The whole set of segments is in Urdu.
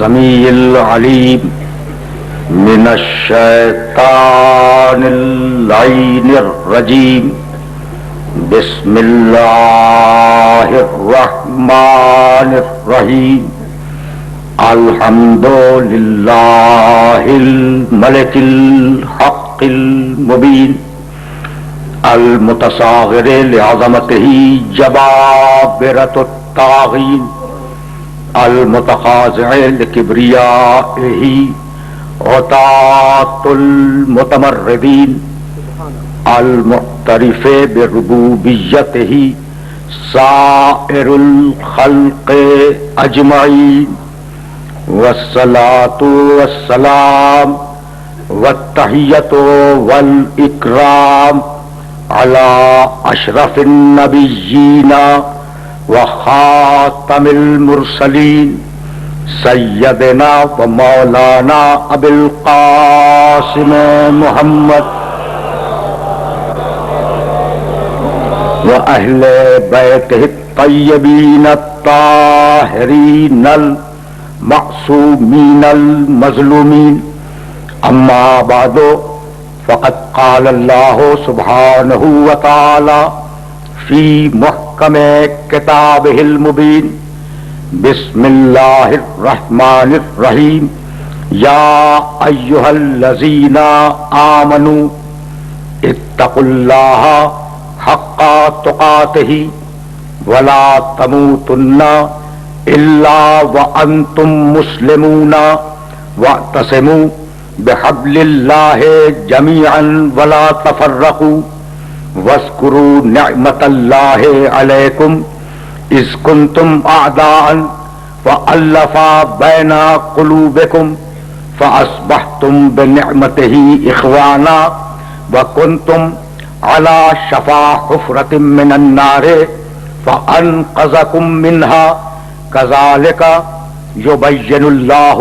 السمیع العلیم من الشیطان اللعین الرجیم بسم اللہ الرحمن الرحیم الحمد للہ الملک الحق المبین المتصاغر لعظمتہ جبابرۃ الطاغین المتخاضع لکبریائہ عطاة المتمردین المعترف بربوبیتہ سائر الخلق اجمعین والصلاة والسلام والتحیۃ والاکرام علی اشرف النبیین وخاتم المرسلین سیدنا و مولانا ابی القاسم محمد و اہل بیتہ الطیبین الطاہرین المعصومین المظلومین اما بعد فقد قال اللہ سبحانہ وتعالی فی محکم کتابہ المبین بسم اللہ الرحمن الرحیم یا ایہا الذین آمنوا اتقوا اللہ حق تقاتہ ولا تموتن الا وانتم مسلمون واعتصموا بحبل اللہ جمیعا ولا تفرقوا واذکروا نعمت اللہ علیکم اذ کنتم اعداء فألف بین قلوبکم فاصبحتم بنعمتہ اخوانا وکنتم علی شفا حفرۃ من النار فانقذکم منها کذالک یبین اللہ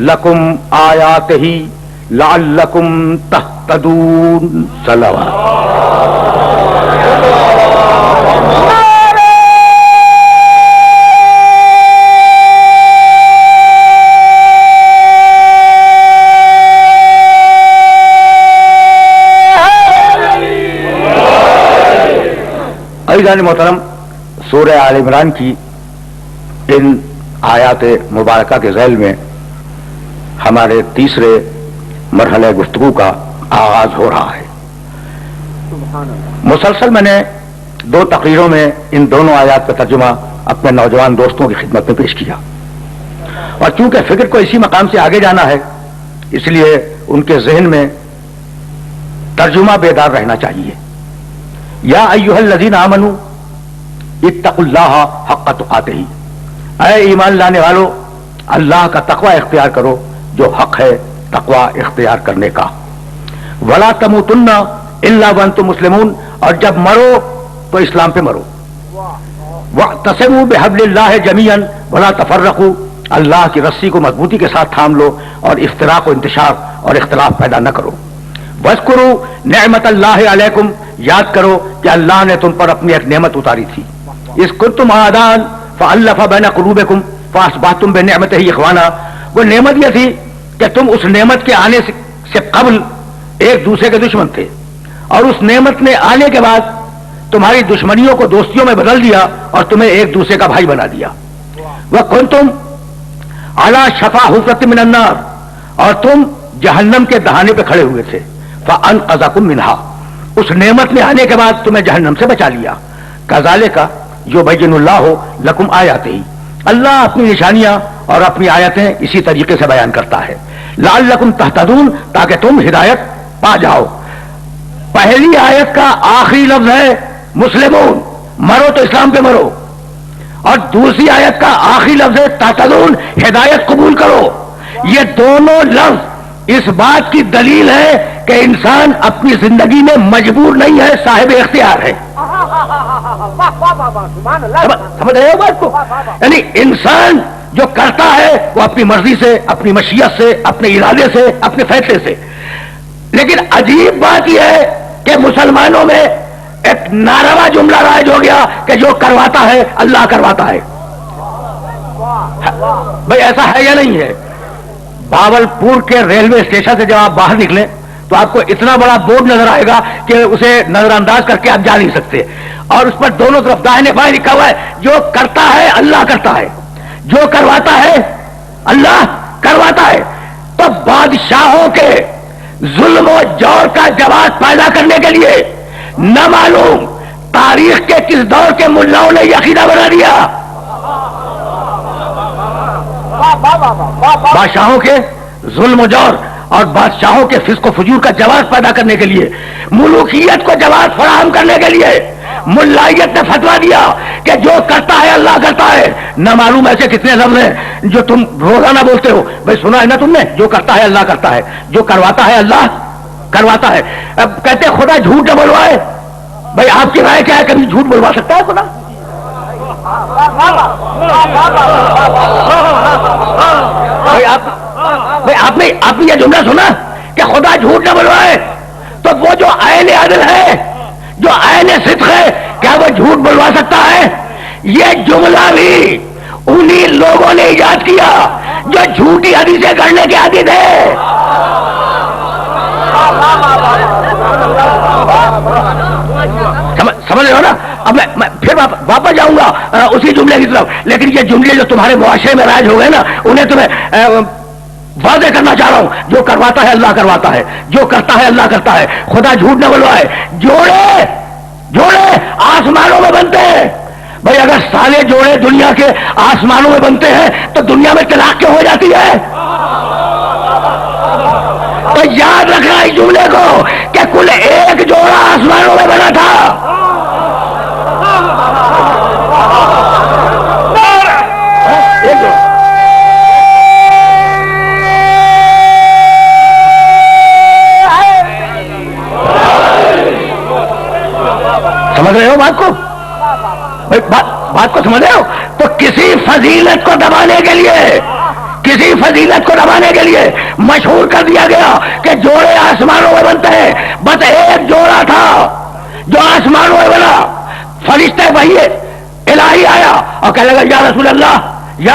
لکم آیاتہ لعلکم تہتدون صلوات عزیزان محترم، سورہ آل عمران کی ان آیات مبارکہ کے ذیل میں ہمارے تیسرے مرحلہ گفتگو کا آغاز ہو رہا ہے۔ مسلسل میں نے دو تقریروں میں ان دونوں آیات کا ترجمہ اپنے نوجوان دوستوں کی خدمت میں پیش کیا، اور چونکہ فکر کو اسی مقام سے آگے جانا ہے اس لیے ان کے ذہن میں ترجمہ بیدار رہنا چاہیے۔ یا ایھا الذین آمنوا اتقوا اللہ حق تقاتہ، اے ایمان لانے والو اللہ کا تقوی اختیار کرو جو حق ہے تقوی اختیار کرنے کا۔ ولا تموتن الا وانتم مسلمون، اور جب مرو تو اسلام پہ مرو۔ واعتصموا بحبل اللہ جمیعا ولا تفرقوا، اللہ کی رسی کو مضبوطی کے ساتھ تھام لو اور افتراق و انتشار اور اختلاف پیدا نہ کرو۔ واذکروا نعمت اللہ علیکم، یاد کرو کہ اللہ نے تم پر اپنی ایک نعمت اتاری تھی۔ اذ کنتم اعداء فالف بین قلوبکم فاصبحتم بنعمتہ اخوانا، وہ نعمت یہ تھی کہ تم اس نعمت کے آنے سے قبل ایک دوسرے کے دشمن تھے، اور اس نعمت نے آنے کے بعد تمہاری دشمنیوں کو دوستیوں میں بدل دیا اور تمہیں ایک دوسرے کا بھائی بنا دیا۔ وکنتم علی شفا حفرۃ من النار، اور تم جہنم کے دہانے پہ کھڑے ہوئے تھے۔ فانقذکم منہا، اس نعمت نے آنے کے بعد تمہیں جہنم سے بچا لیا۔ کذالک یبین اللہ لکم آیاتہ، اللہ اپنی نشانیاں اور اپنی آیتیں اسی طریقے سے بیان کرتا ہے۔ لعلکم تہتدون، تاکہ تم ہدایت پا جاؤ۔ پہلی آیت کا آخری لفظ ہے مسلمون، مرو تو اسلام پہ مرو، اور دوسری آیت کا آخری لفظ ہے تہتدون، ہدایت قبول کرو۔ یہ دونوں لفظ اس بات کی دلیل ہے کہ انسان اپنی زندگی میں مجبور نہیں ہے، صاحب اختیار ہے۔ سمجھ رہے ہو بات کو؟ یعنی انسان جو کرتا ہے وہ اپنی مرضی سے، اپنی مشیت سے، اپنے ارادے سے، اپنے فیصلے سے۔ لیکن عجیب بات یہ ہے کہ مسلمانوں میں ایک ناروا جملہ رائج ہو گیا کہ جو کرواتا ہے اللہ کرواتا ہے۔ بھائی ایسا ہے یا نہیں ہے؟ باولپور کے ریلوے اسٹیشن سے جب آپ باہر نکلیں تو آپ کو اتنا بڑا بورڈ نظر آئے گا کہ اسے نظر انداز کر کے آپ جا نہیں سکتے، اور اس پر دونوں طرف داہنے بائیں لکھا ہوا ہے جو کرتا ہے اللہ کرتا ہے، جو کرواتا ہے اللہ کرواتا ہے۔ تو بادشاہوں کے ظلم و جور کا جواز پیدا کرنے کے لیے نہ معلوم تاریخ کے کس دور کے ملاؤں نے یہ عقیدہ بنا دیا، بادشاہوں کے ظلم و جور اور بادشاہوں کے فسق و فجور کا جواز پیدا کرنے کے لیے، ملوکیت کو جواز فراہم کرنے کے لیے ملائیت نے فتویٰ دیا کہ جو کرتا ہے اللہ کرتا ہے۔ نہ معلوم ایسے کتنے لفظ ہیں جو تم روزانہ بولتے ہو، بھائی سنا ہے نا تم نے، جو کرتا ہے اللہ کرتا ہے، جو کرواتا ہے اللہ کرواتا ہے۔ اب کہتے ہیں خدا جھوٹ نہ بلوائے، بھائی آپ کی رائے کیا ہے، کبھی جھوٹ بلوا سکتا ہے خدا؟ بھائی آپ نے یہ جملہ سنا کہ خدا جھوٹ نہ بلوائے، تو وہ جو عین عدل ہے، جو عین صدق ہے، کیا وہ جھوٹ بلوا سکتا ہے؟ یہ جملہ بھی انہی لوگوں نے ایجاد کیا جو جھوٹی حدیثیں گڑھنے کے عادی تھے۔ سمجھ رہے ہو نا؟ اب میں پھر واپس جاؤں گا اسی جملے کی طرف، لیکن یہ جملے جو تمہارے معاشرے میں رائج ہو گئے نا، انہیں تمہیں واضح کرنا چاہ رہا ہوں۔ جو کرواتا ہے اللہ کرواتا ہے، جو کرتا ہے اللہ کرتا ہے، خدا جھوٹ نہ بلوائے۔ جوڑے آسمانوں میں بنتے ہیں، بھائی اگر سارے جوڑے دنیا کے آسمانوں میں بنتے ہیں تو دنیا میں طلاق کیوں ہو جاتی ہے؟ تو یاد رکھنا اس جملے کو کہ کل ایک جوڑا آسمانوں میں بنا تھا۔ سمجھ رہے ہو بات کو؟ بات کو سمجھ رہے ہو؟ تو کسی فضیلت کو دبانے کے لیے مشہور کر دیا گیا کہ جوڑے آسمانوں میں بنتے ہیں، بس ایک جوڑا تھا جو آسمانوں میں بنا۔ فرشتے وحی الہی آیا اور کہنے لگا یا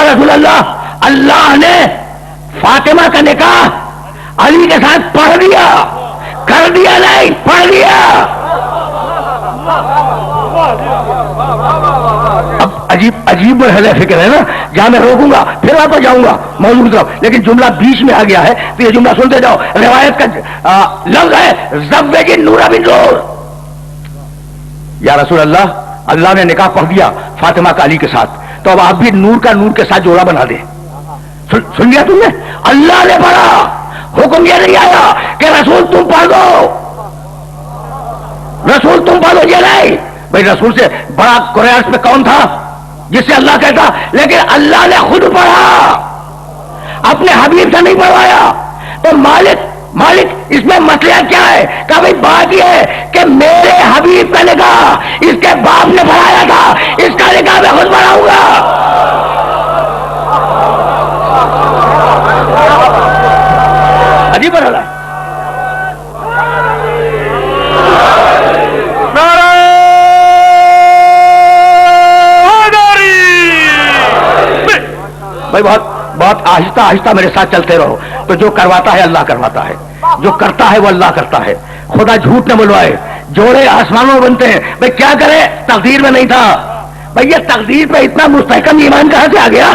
رسول اللہ، اللہ نے فاطمہ کا نکاح علی کے ساتھ پڑھ دیا، کر دیا نہیں، پڑھ دیا۔ اب عجیب مرحلہ فکر ہے نا، جہاں میں روکوں گا پھر واپس جاؤں گا موضوع کی طرف، لیکن جملہ بیچ میں آ گیا ہے تو یہ جملہ سنتے جاؤ۔ روایت کا لفظ ہے زوج نور بن نور، یا رسول اللہ نے نکاح پڑھ دیا فاطمہ کا علی کے ساتھ، تو اب آپ بھی نور کا نور کے ساتھ جوڑا بنا دیں۔ سن لیا تم نے؟ اللہ نے پڑھا، حکم یہ نہیں آیا کہ رسول تم پڑھ دو، یہ نہیں۔ بھائی رسول سے بڑا قریش پہ کون تھا جس سے اللہ کہتا؟ لیکن اللہ نے خود پڑھا، اپنے حبیب سے نہیں پڑھوایا۔ تو مالک اس میں مسئلہ کیا ہے؟ کہ بھائی بات یہ ہے کہ میرے حبیب کا نکاح اس کے باپ نے پڑھایا تھا، اس کا نکاح میں خود پڑھاؤں گا۔ عجیب مرحلہ ہے۔ بھائی بہت آہستہ میرے ساتھ چلتے رہو۔ تو جو کرواتا ہے اللہ کرواتا ہے، جو کرتا ہے وہ اللہ کرتا ہے، خدا جھوٹ نہ بلوائے۔ جوڑے آسمانوں میں بنتے ہیں، بھائی کیا کرے، تقدیر میں نہیں تھا۔ بھائی یہ تقدیر پہ اتنا مستحکم ایمان کہاں سے آ گیا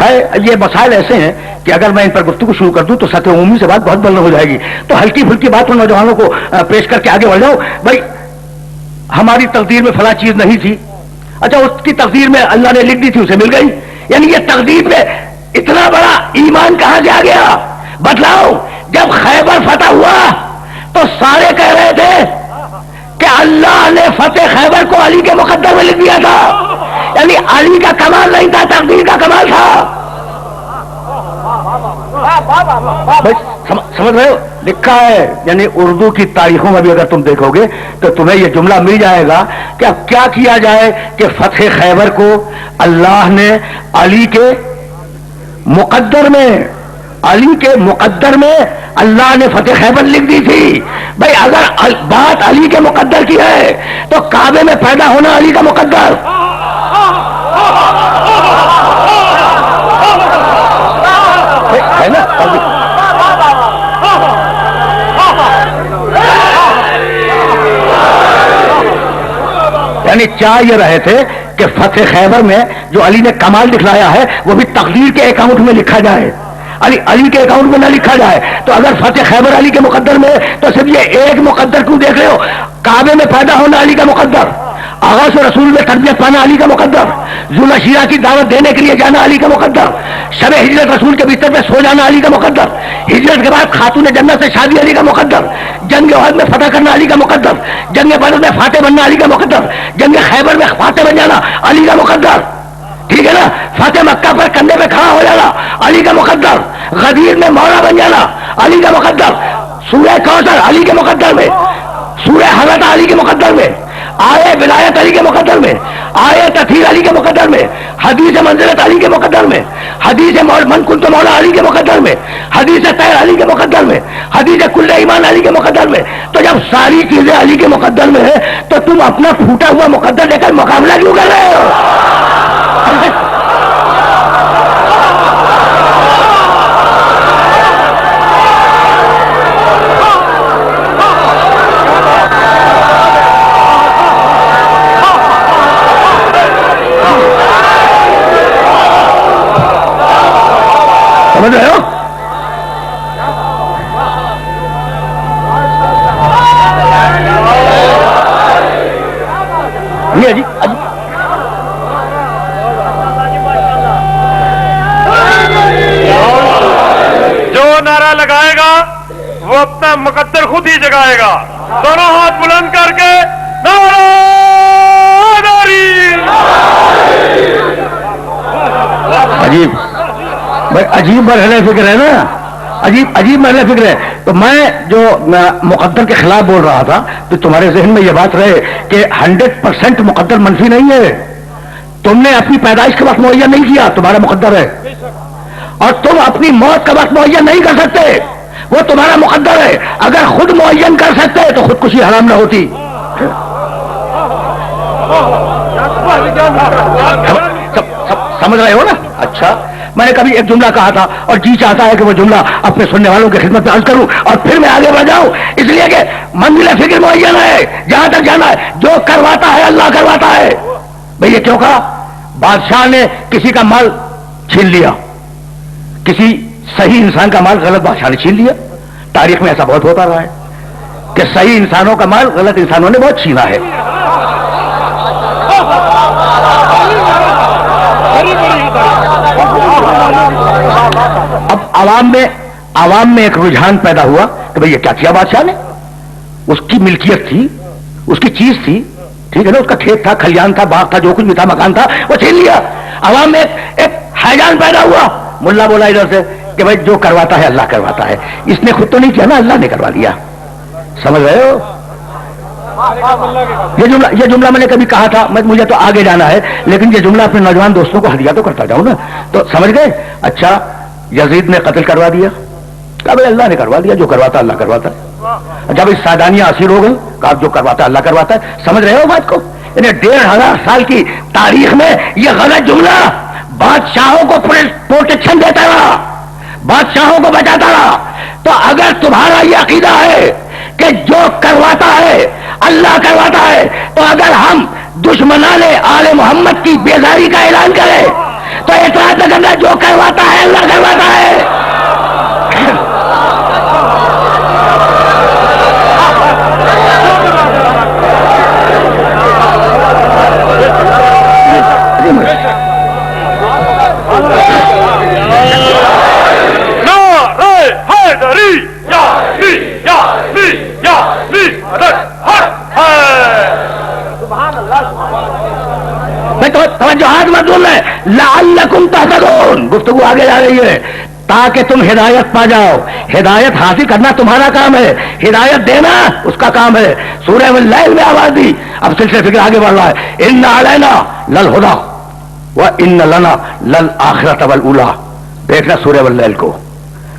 ہے؟ یہ مسائل ایسے ہیں کہ اگر میں ان پر گفتگو شروع کر دوں تو سطح عمومی سے بات بہت بلند ہو جائے گی، تو ہلکی پھلکی بات پر نوجوانوں کو پیش کر کے آگے بڑھ جاؤ۔ بھائی ہماری تقدیر میں فلاں چیز نہیں تھی، اچھا اس کی تقدیر میں اللہ نے لکھ دی تھی، اسے مل گئی، یعنی یہ تقدیر پہ اتنا بڑا ایمان کہاں سے آ گیا؟ بتلاؤ۔ جب خیبر فتح ہوا تو سارے کہہ رہے تھے کہ اللہ نے فتح خیبر کو علی کے مقدر میں لکھ دیا تھا، یعنی علی کا کمال نہیں تھا، تقدیر کا کمال تھا۔ سمجھ رہے ہو؟ لکھا ہے، یعنی اردو کی تاریخوں میں بھی اگر تم دیکھو گے تو تمہیں یہ جملہ مل جائے گا کہ اب کیا کیا جائے کہ فتح خیبر کو اللہ نے علی کے مقدر میں اللہ نے فتح خیبر لکھ دی تھی۔ بھائی اگر بات علی کے مقدر کی ہے تو کعبے میں پیدا ہونا علی کا مقدر، ہے نا؟ یعنی چاہ یہ رہے تھے کہ فتح خیبر میں جو علی نے کمال دکھلایا ہے وہ بھی تقدیر کے اکاؤنٹ میں لکھا جائے، علی کے اکاؤنٹ میں نہ لکھا جائے. تو اگر فتح خیبر علی کے مقدر میں تو صرف یہ ایک مقدر کیوں دیکھ رہے ہو؟ کعبے میں پیدا ہونا علی کا مقدر، آغاز رسول میں تربیت پانا علی کا مقدر، ذوالشیعہ کی دعوت دینے کے لیے جانا علی کا مقدر، شب ہجرت رسول کے بستر پہ سو جانا علی کا مقدر، ہجرت کے بعد خاتون جنت سے شادی علی کا مقدر، جنگ احد میں فتح کرنا علی کا مقدر، جنگ بدر میں فاتح بننا علی کا مقدر، جنگ خیبر میں فاتح بن جانا علی کا مقدر، ٹھیک ہے نا؟ فاتح مکہ پر کندھے پہ کھڑا ہو جانا علی کا مقدر، غدیر میں مولا بن جانا علی کا مقدر، سورہ کوثر علی کے مقدر میں، سورہ حضرت علی کے مقدر میں، آئے ولایت علی کے مقدر میں، آئے تطہیر علی کے مقدر میں، حدیث منزلت علی کے مقدر میں، حدیث من کنت مولا علی کے مقدر میں، حدیث طیر علی کے مقدر میں، حدیث کل ایمان علی کے مقدر میں. تو جب ساری چیزیں علی کے مقدر میں ہیں تو تم اپنا پھوٹا ہوا مقدر لے کر مقابلہ کیوں کر رہے ہو؟ سمجھ رہے ہو؟ جی جو نعرہ لگائے گا وہ اپنا مقدر خود ہی جگائے گا. دونوں ہاتھ بلند کر کے نعرہ عجیب بھائی، عجیب مرحلہ فکر ہے نا، عجیب مرحلہ فکر ہے. تو میں جو مقدر کے خلاف بول رہا تھا تو تمہارے ذہن میں یہ بات رہے کہ 100% مقدر منفی نہیں ہے. تم نے اپنی پیدائش کا وقت معین نہیں کیا، تمہارا مقدر ہے، اور تم اپنی موت کا وقت معین نہیں کر سکتے، وہ تمہارا مقدر ہے. اگر خود معین کر سکتے تو خودکشی حرام نہ ہوتی. سمجھ رہے ہو نا؟ اچھا، میں نے کبھی ایک جملہ کہا تھا اور جی چاہتا ہے کہ وہ جملہ اپنے سننے والوں کی خدمت میں عرض کروں اور پھر میں آگے بڑھ جاؤں، اس لیے کہ منزل فکر معین ہے، جہاں تک جانا ہے. جو کرواتا ہے اللہ کرواتا ہے. بھئی یہ کیوں کہا؟ بادشاہ نے کسی کا مال چھین لیا، کسی صحیح انسان کا مال غلط بادشاہ نے چھین لیا. تاریخ میں ایسا بہت ہوتا رہا ہے کہ صحیح انسانوں کا مال غلط انسانوں نے بہت چھینا ہے. اب عوام میں ایک رجحان پیدا ہوا کہ بھئی یہ کیا کیا بادشاہ نے؟ اس کی ملکیت تھی، اس کی چیز تھی، ٹھیک ہے نا، اس کا کھیت تھا، کھلیان تھا، باغ تھا، جو کچھ بھی تھا، مکان تھا، وہ چھین لیا. عوام میں ایک حیران پیدا ہوا. ملا بولا ادھر سے کہ بھائی جو کرواتا ہے اللہ کرواتا ہے. اس نے خود تو نہیں کیا نا، اللہ نے کروا لیا. سمجھ رہے ہو؟ یہ جملہ میں نے کبھی کہا تھا، مجھے تو آگے جانا ہے لیکن یہ جملہ اپنے نوجوان دوستوں کو ہدیہ تو کرتا جاؤں نا. تو سمجھ گئے؟ اچھا، یزید نے قتل کروا دیا، کہا بھائی اللہ نے کروا دیا، جو کرواتا اللہ کرواتا ہے. جب اس سادانیاں اسیر ہو گئی، کہا جو کرواتا اللہ کرواتا ہے. سمجھ رہے ہو بات کو؟ یعنی 1500 سال کی تاریخ میں یہ غلط جملہ بادشاہوں کو پروٹیکشن دیتا رہا، بادشاہوں کو بچاتا رہا. تو اگر تمہارا یہ عقیدہ ہے کہ جو کرواتا ہے اللہ کرواتا ہے، تو اگر ہم دشمنان آل محمد کی بیزاری کا اعلان کریں تو اعتراض نہ کرنا، جو کرواتا ہے اللہ کرواتا ہے. توجہات مطلوب ہے، لعلکم تہتدون. گفتگو آگے جا رہی ہے تاکہ تم ہدایت پا جاؤ. ہدایت حاصل کرنا تمہارا کام ہے، ہدایت دینا اس کا کام ہے. سورہ اللیل میں آواز دی. اب سلسلہ فکر آگے بڑھ رہا ہے. ان علینا للہدی وان لنا للآخرۃ والأولی. دیکھنا سورہ اللیل کو،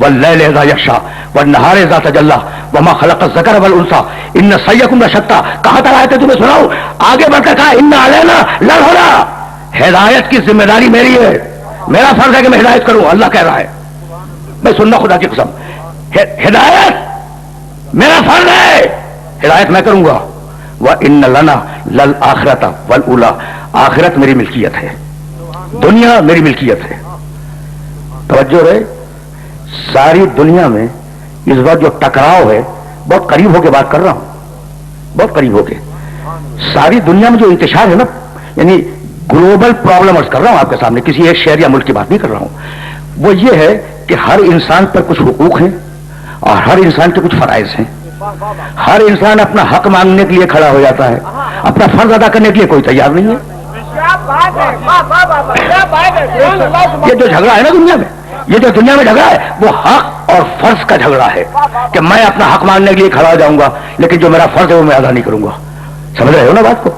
واللیل اذا یغشی والنہار اذا تجلی وما خلق الذکر والانثی ان سعیکم لشتی. کہاں تک آئے تھے تمہیں سناؤں؟ آگے بڑھ کر کہا ان علینا للہدی. ہدایت کی ذمہ داری میری ہے، میرا فرض ہے کہ میں ہدایت کروں. اللہ کہہ رہا ہے، میں سننا خدا کی قسم، ہدایت میرا فرض ہے، ہدایت میں کروں گا. وَإِنَّ لَنَا لَلْآخِرَةَ وَالْأُولَى. آخرت میری ملکیت ہے، دنیا میری ملکیت ہے. توجہ رہے، ساری دنیا میں اس وقت جو ٹکراؤ ہے، بہت قریب ہو کے بات کر رہا ہوں، بہت قریب ہو کے، ساری دنیا میں جو انتشار ہے نا، یعنی گلوبل پرابلم کر رہا ہوں آپ کے سامنے، کسی ایک شہر یا ملک کی بات نہیں کر رہا ہوں. وہ یہ ہے کہ ہر انسان پر کچھ حقوق ہیں اور ہر انسان کے کچھ فرائض ہیں. ہر انسان اپنا حق مانگنے کے لیے کھڑا ہو جاتا ہے، اپنا فرض ادا کرنے کے لیے کوئی تیار نہیں ہے. یہ جو جھگڑا ہے نا دنیا میں، یہ جو دنیا میں جھگڑا ہے وہ حق اور فرض کا جھگڑا ہے کہ میں اپنا حق مانگنے کے لیے کھڑا ہو جاؤں گا لیکن جو میرا فرض ہے وہ میں ادا نہیں کروں گا. سمجھ رہے ہو نا بات کو؟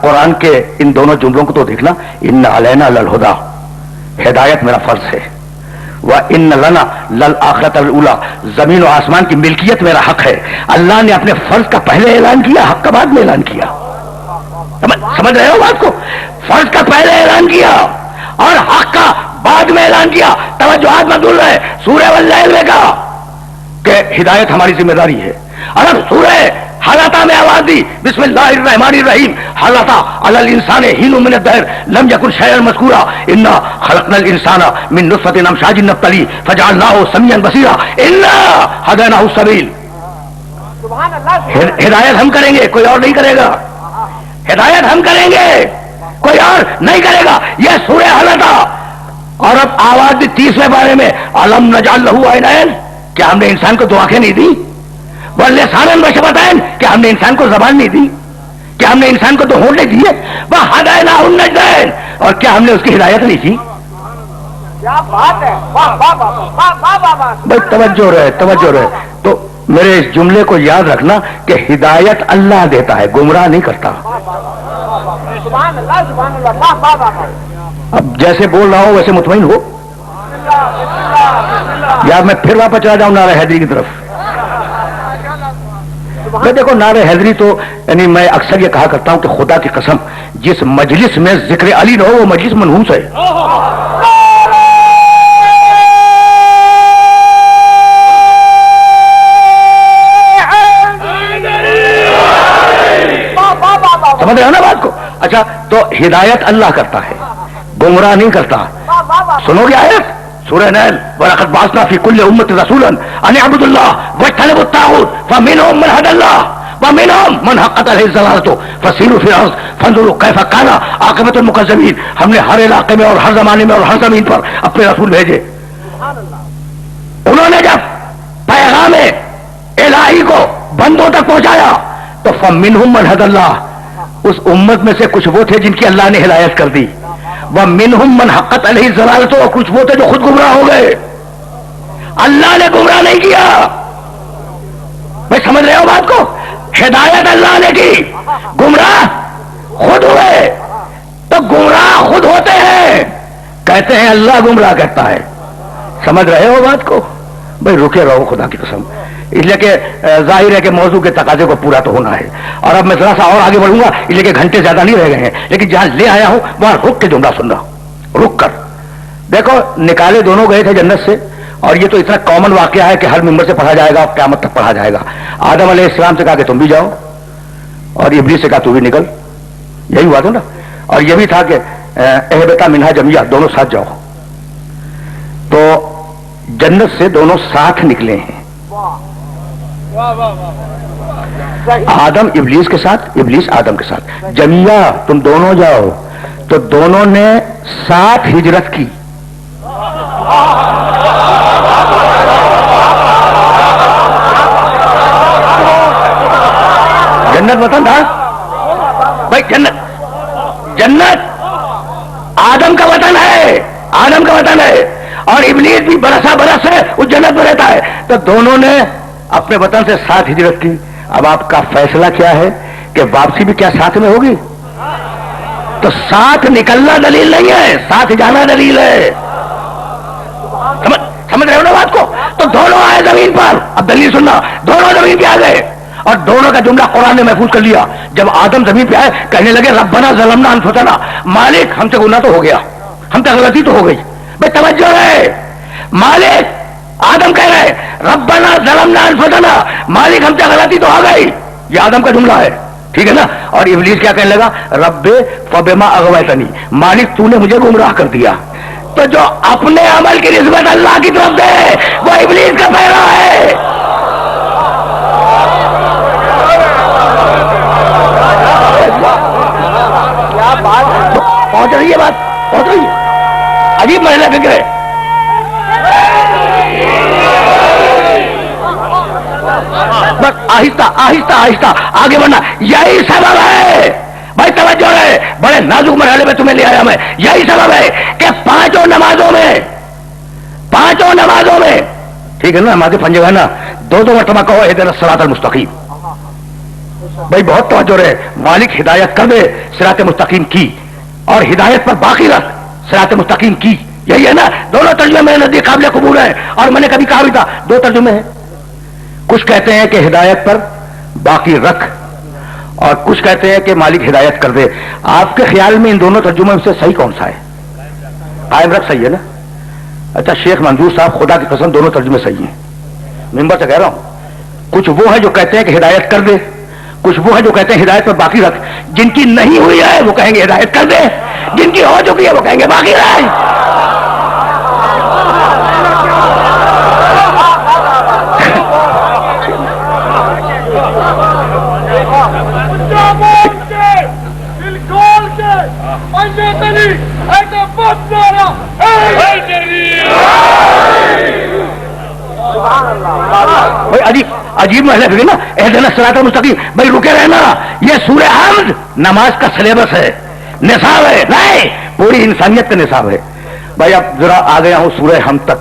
قرآن کے ان دونوں جملوں کو تو دیکھنا، ان علینا للہدی، ہدایت میرا فرض ہے، وَإِنَّ لَنَا لَلْآخِرَةَ وَالْأُولَى، زمین و آسمان کی ملکیت میرا حق ہے. اللہ نے اپنے فرض کا پہلے اعلان کیا، حق کا بعد میں اعلان کیا. سمجھ رہے ہو بات کو؟ فرض کا پہلے اعلان کیا اور حق کا بعد میں اعلان کیا. توجہات مت بھول رہے، سورہ واللیل میں کہا کہ ہدایت ہماری ذمہ داری ہے، اور اب سورہ حلقہ میں آواز دی بسم اللہ الرحمن الرحیم حلقہ علی الانسان حین من الدہر لم یکن شیئا مذکورا انا خلقنا الانسان من نطفۃ امشاج نبتلیہ فجعلناہ سمیعا بصیرا انا ہدیناہ السبیل. ہدایت ہم کریں گے، کوئی اور نہیں کرے گا. ہدایت ہم کریں گے، کوئی اور نہیں کرے گا. یہ سورہ حلقہ. اور اب آواز دی 30ویں بارے میں الم نجعل لہ عینین، کیا ہم نے انسان کو دو آنکھیں نہیں دی؟ وَلِسَانًا وَشَفَتَيْنِ، کیا ہم نے انسان کو زبان نہیں دی؟ کیا ہم نے انسان کو دو ہونٹ نہیں دیے؟ وَهَدَيْنَاهُ النَّجْدَيْنِ، اور کیا ہم نے اس کی ہدایت نہیں کی؟ کیا بات ہے، بھائی توجہ رہے، توجہ رہے. تو میرے اس جملے کو یاد رکھنا کہ ہدایت اللہ دیتا ہے، گمراہ نہیں کرتا. اب جیسے بول رہا ہوں ویسے مطمئن ہو، یا میں پھر واپس چلا جاؤں نعرہ حیدری کی طرف. میں دیکھو نعرہ حیدری تو یعنی میں اکثر یہ کہا کرتا ہوں کہ خدا کی قسم جس مجلس میں ذکر علی نہ ہو وہ مجلس منحوس ہے. سمجھ رہے ہو نا بات کو؟ اچھا تو ہدایت اللہ کرتا ہے، گمراہ نہیں کرتا. سنو گے آیت سورہ نیل وَلَقَدْ بَعَثْنَا فِي كُلِّ أُمَّةٍ رَسُولًا أَنِ اعْبُدُوا اللَّهَ وَاجْتَنِبُوا الطَّاغُوتَ فَمِنْهُم مَّنْ هَدَى اللَّهُ وَمِنْهُم مَّنْ حَقَّتْ عَلَيْهِ الضَّلَالَةُ فَسِيرُوا فِي الْأَرْضِ فَانظُرُوا كَيْفَ كَانَ عَاقِبَةُ الْمُكَذِّبِينَ. ہم نے ہر علاقے میں اور ہر زمانے میں اور ہر زمین پر اپنے رسول بھیجے. انہوں نے جب پیغام الہی کو بندوں تک پہنچایا تو فَمِنْهُم مَّنْ هَدَى اللَّهُ، اس امت میں سے کچھ وہ تھے جن کی اللہ نے ہدایت کر دی. وَمِنْهُم مَّنْ حَقَّتْ عَلَيْهِ الضَّلَالَةُ، اور کچھ وہ تھے جو خود گمراہ ہو گئے. اللہ نے گمراہ نہیں کیا. میں سمجھ رہے ہو بات کو؟ ہدایت اللہ نے کی، گمراہ خود ہوئے. تو گمراہ خود ہوتے ہیں، کہتے ہیں اللہ گمراہ کرتا ہے. سمجھ رہے ہو بات کو؟ بھائی رکے رہو خدا کی قسم، اس لیے کہ ظاہر ہے کہ موضوع کے تقاضے کو پورا تو ہونا ہے. اور اب میں ذرا سا اور آگے بڑھوں گا اس لیے کہ گھنٹے زیادہ نہیں رہ گئے ہیں، لیکن جہاں لے آیا ہوں وہاں رک کے جملہ سننا. رک کر دیکھو، نکالے دونوں گئے تھے جنت سے، اور یہ تو اتنا کامن واقعہ ہے کہ ہر ممبر سے پڑھا جائے گا اور قیامت تک پڑھا جائے گا. آدم علیہ السلام سے کہا کہ تم بھی جاؤ، اور ابلیس سے کہا تو بھی نکل. یہی ہوا تھا نا. اور یہ بھی تھا کہ اہبطا منہا جميعا، دونوں ساتھ جاؤ. تو جنت سے دونوں ساتھ نکلے ہیں، آدم ابلیس کے ساتھ، ابلیس آدم کے ساتھ. جميعا تم دونوں جاؤ. تو دونوں نے ساتھ ہجرت کی. جنت وطن تھا بھائی، جنت آدم کا وطن ہے، آدم کا وطن ہے، اور ابلیس بھی برسا برس ہے اس جنت میں رہتا ہے. تو دونوں نے اپنے وطن سے ساتھ ہجرت کی. اب آپ کا فیصلہ کیا ہے کہ واپسی بھی کیا ساتھ میں ہوگی؟ تو ساتھ نکلنا دلیل نہیں ہے، ساتھ جانا دلیل ہے. سمجھ رہے ہو نا بات کو؟ تو دونوں آئے زمین پر. اب دلیل سننا, دونوں زمین پہ آ گئے اور دونوں کا جملہ قرآن نے محفوظ کر لیا. جب آدم زمین پہ آئے کہنے لگے ربنا ظلمنا انفسنا, مالک ہم سے گناہ تو ہو گیا, ہم سے غلطی تو ہو گئی. بھائی توجہ ہے, مالک آدم کہہ رہے ربنا ظلمنا انفسنا, مالک ہم سے غلطی تو ہو گئی. یہ آدم کا جملہ ہے, ٹھیک ہے نا. اور ابلیس کیا کہنے لگا, رب فبما اغویتنی, مالک تو نے مجھے گمراہ کر دیا. تو جو اپنے عمل کی نسبت اللہ کی طرف دے وہ ابلیس کا پیرا ہے. پہنچ رہی ہے بات, پہنچ رہی ہے. عجیب مرحلہ فکر ہے. بس آہستہ آہستہ آہستہ آگے بڑھنا, یہی سبب ہے. بھائی توجہ ہے, بڑے نازک مرحلے میں تمہیں لے آیا میں. یہی سبب ہے کہ پانچوں نمازوں میں ٹھیک ہے نا, نماز پنج ہے نا, دو مرتبہ کہو اہدنا الصراط المستقیم. بھائی بہت توجہ رہے, مالک ہدایت کر دے صراط مستقیم کی, اور ہدایت پر باقی رکھ صراط مستقیم کی. یہی ہے نا, دونوں ترجمے میرے نزدیک قابل قبول ہیں. اور میں نے کبھی کہا بھی تھا دو ترجمے ہیں. کچھ کہتے ہیں کہ ہدایت پر باقی رکھ, اور کچھ کہتے ہیں کہ مالک ہدایت کر دے. آپ کے خیال میں ان دونوں ترجموں میں سے صحیح کون سا ہے؟ قائم رکھ صحیح ہے نا. اچھا شیخ منظور صاحب, خدا کی قسم دونوں ترجمے صحیح ہیں, ممبر سے کہہ رہا ہوں. کچھ وہ ہیں جو کہتے ہیں کہ ہدایت کر دے, کچھ وہ ہیں جو کہتے ہیں ہدایت پر باقی رکھ. جن کی نہیں ہوئی ہے وہ کہیں گے ہدایت کر دے, جن کی ہو چکی ہے وہ کہیں گے باقی رہے. عجیب محلہ پھر نا, اہدنا الصراط المستقیم. بھائی رکے رہنا, یہ سورہ حمد نماز کا سلیبس ہے, نصاب ہے, نہیں پوری انسانیت کا نصاب ہے. بھائی اب ذرا آ گیا ہوں سورہ حمد تک,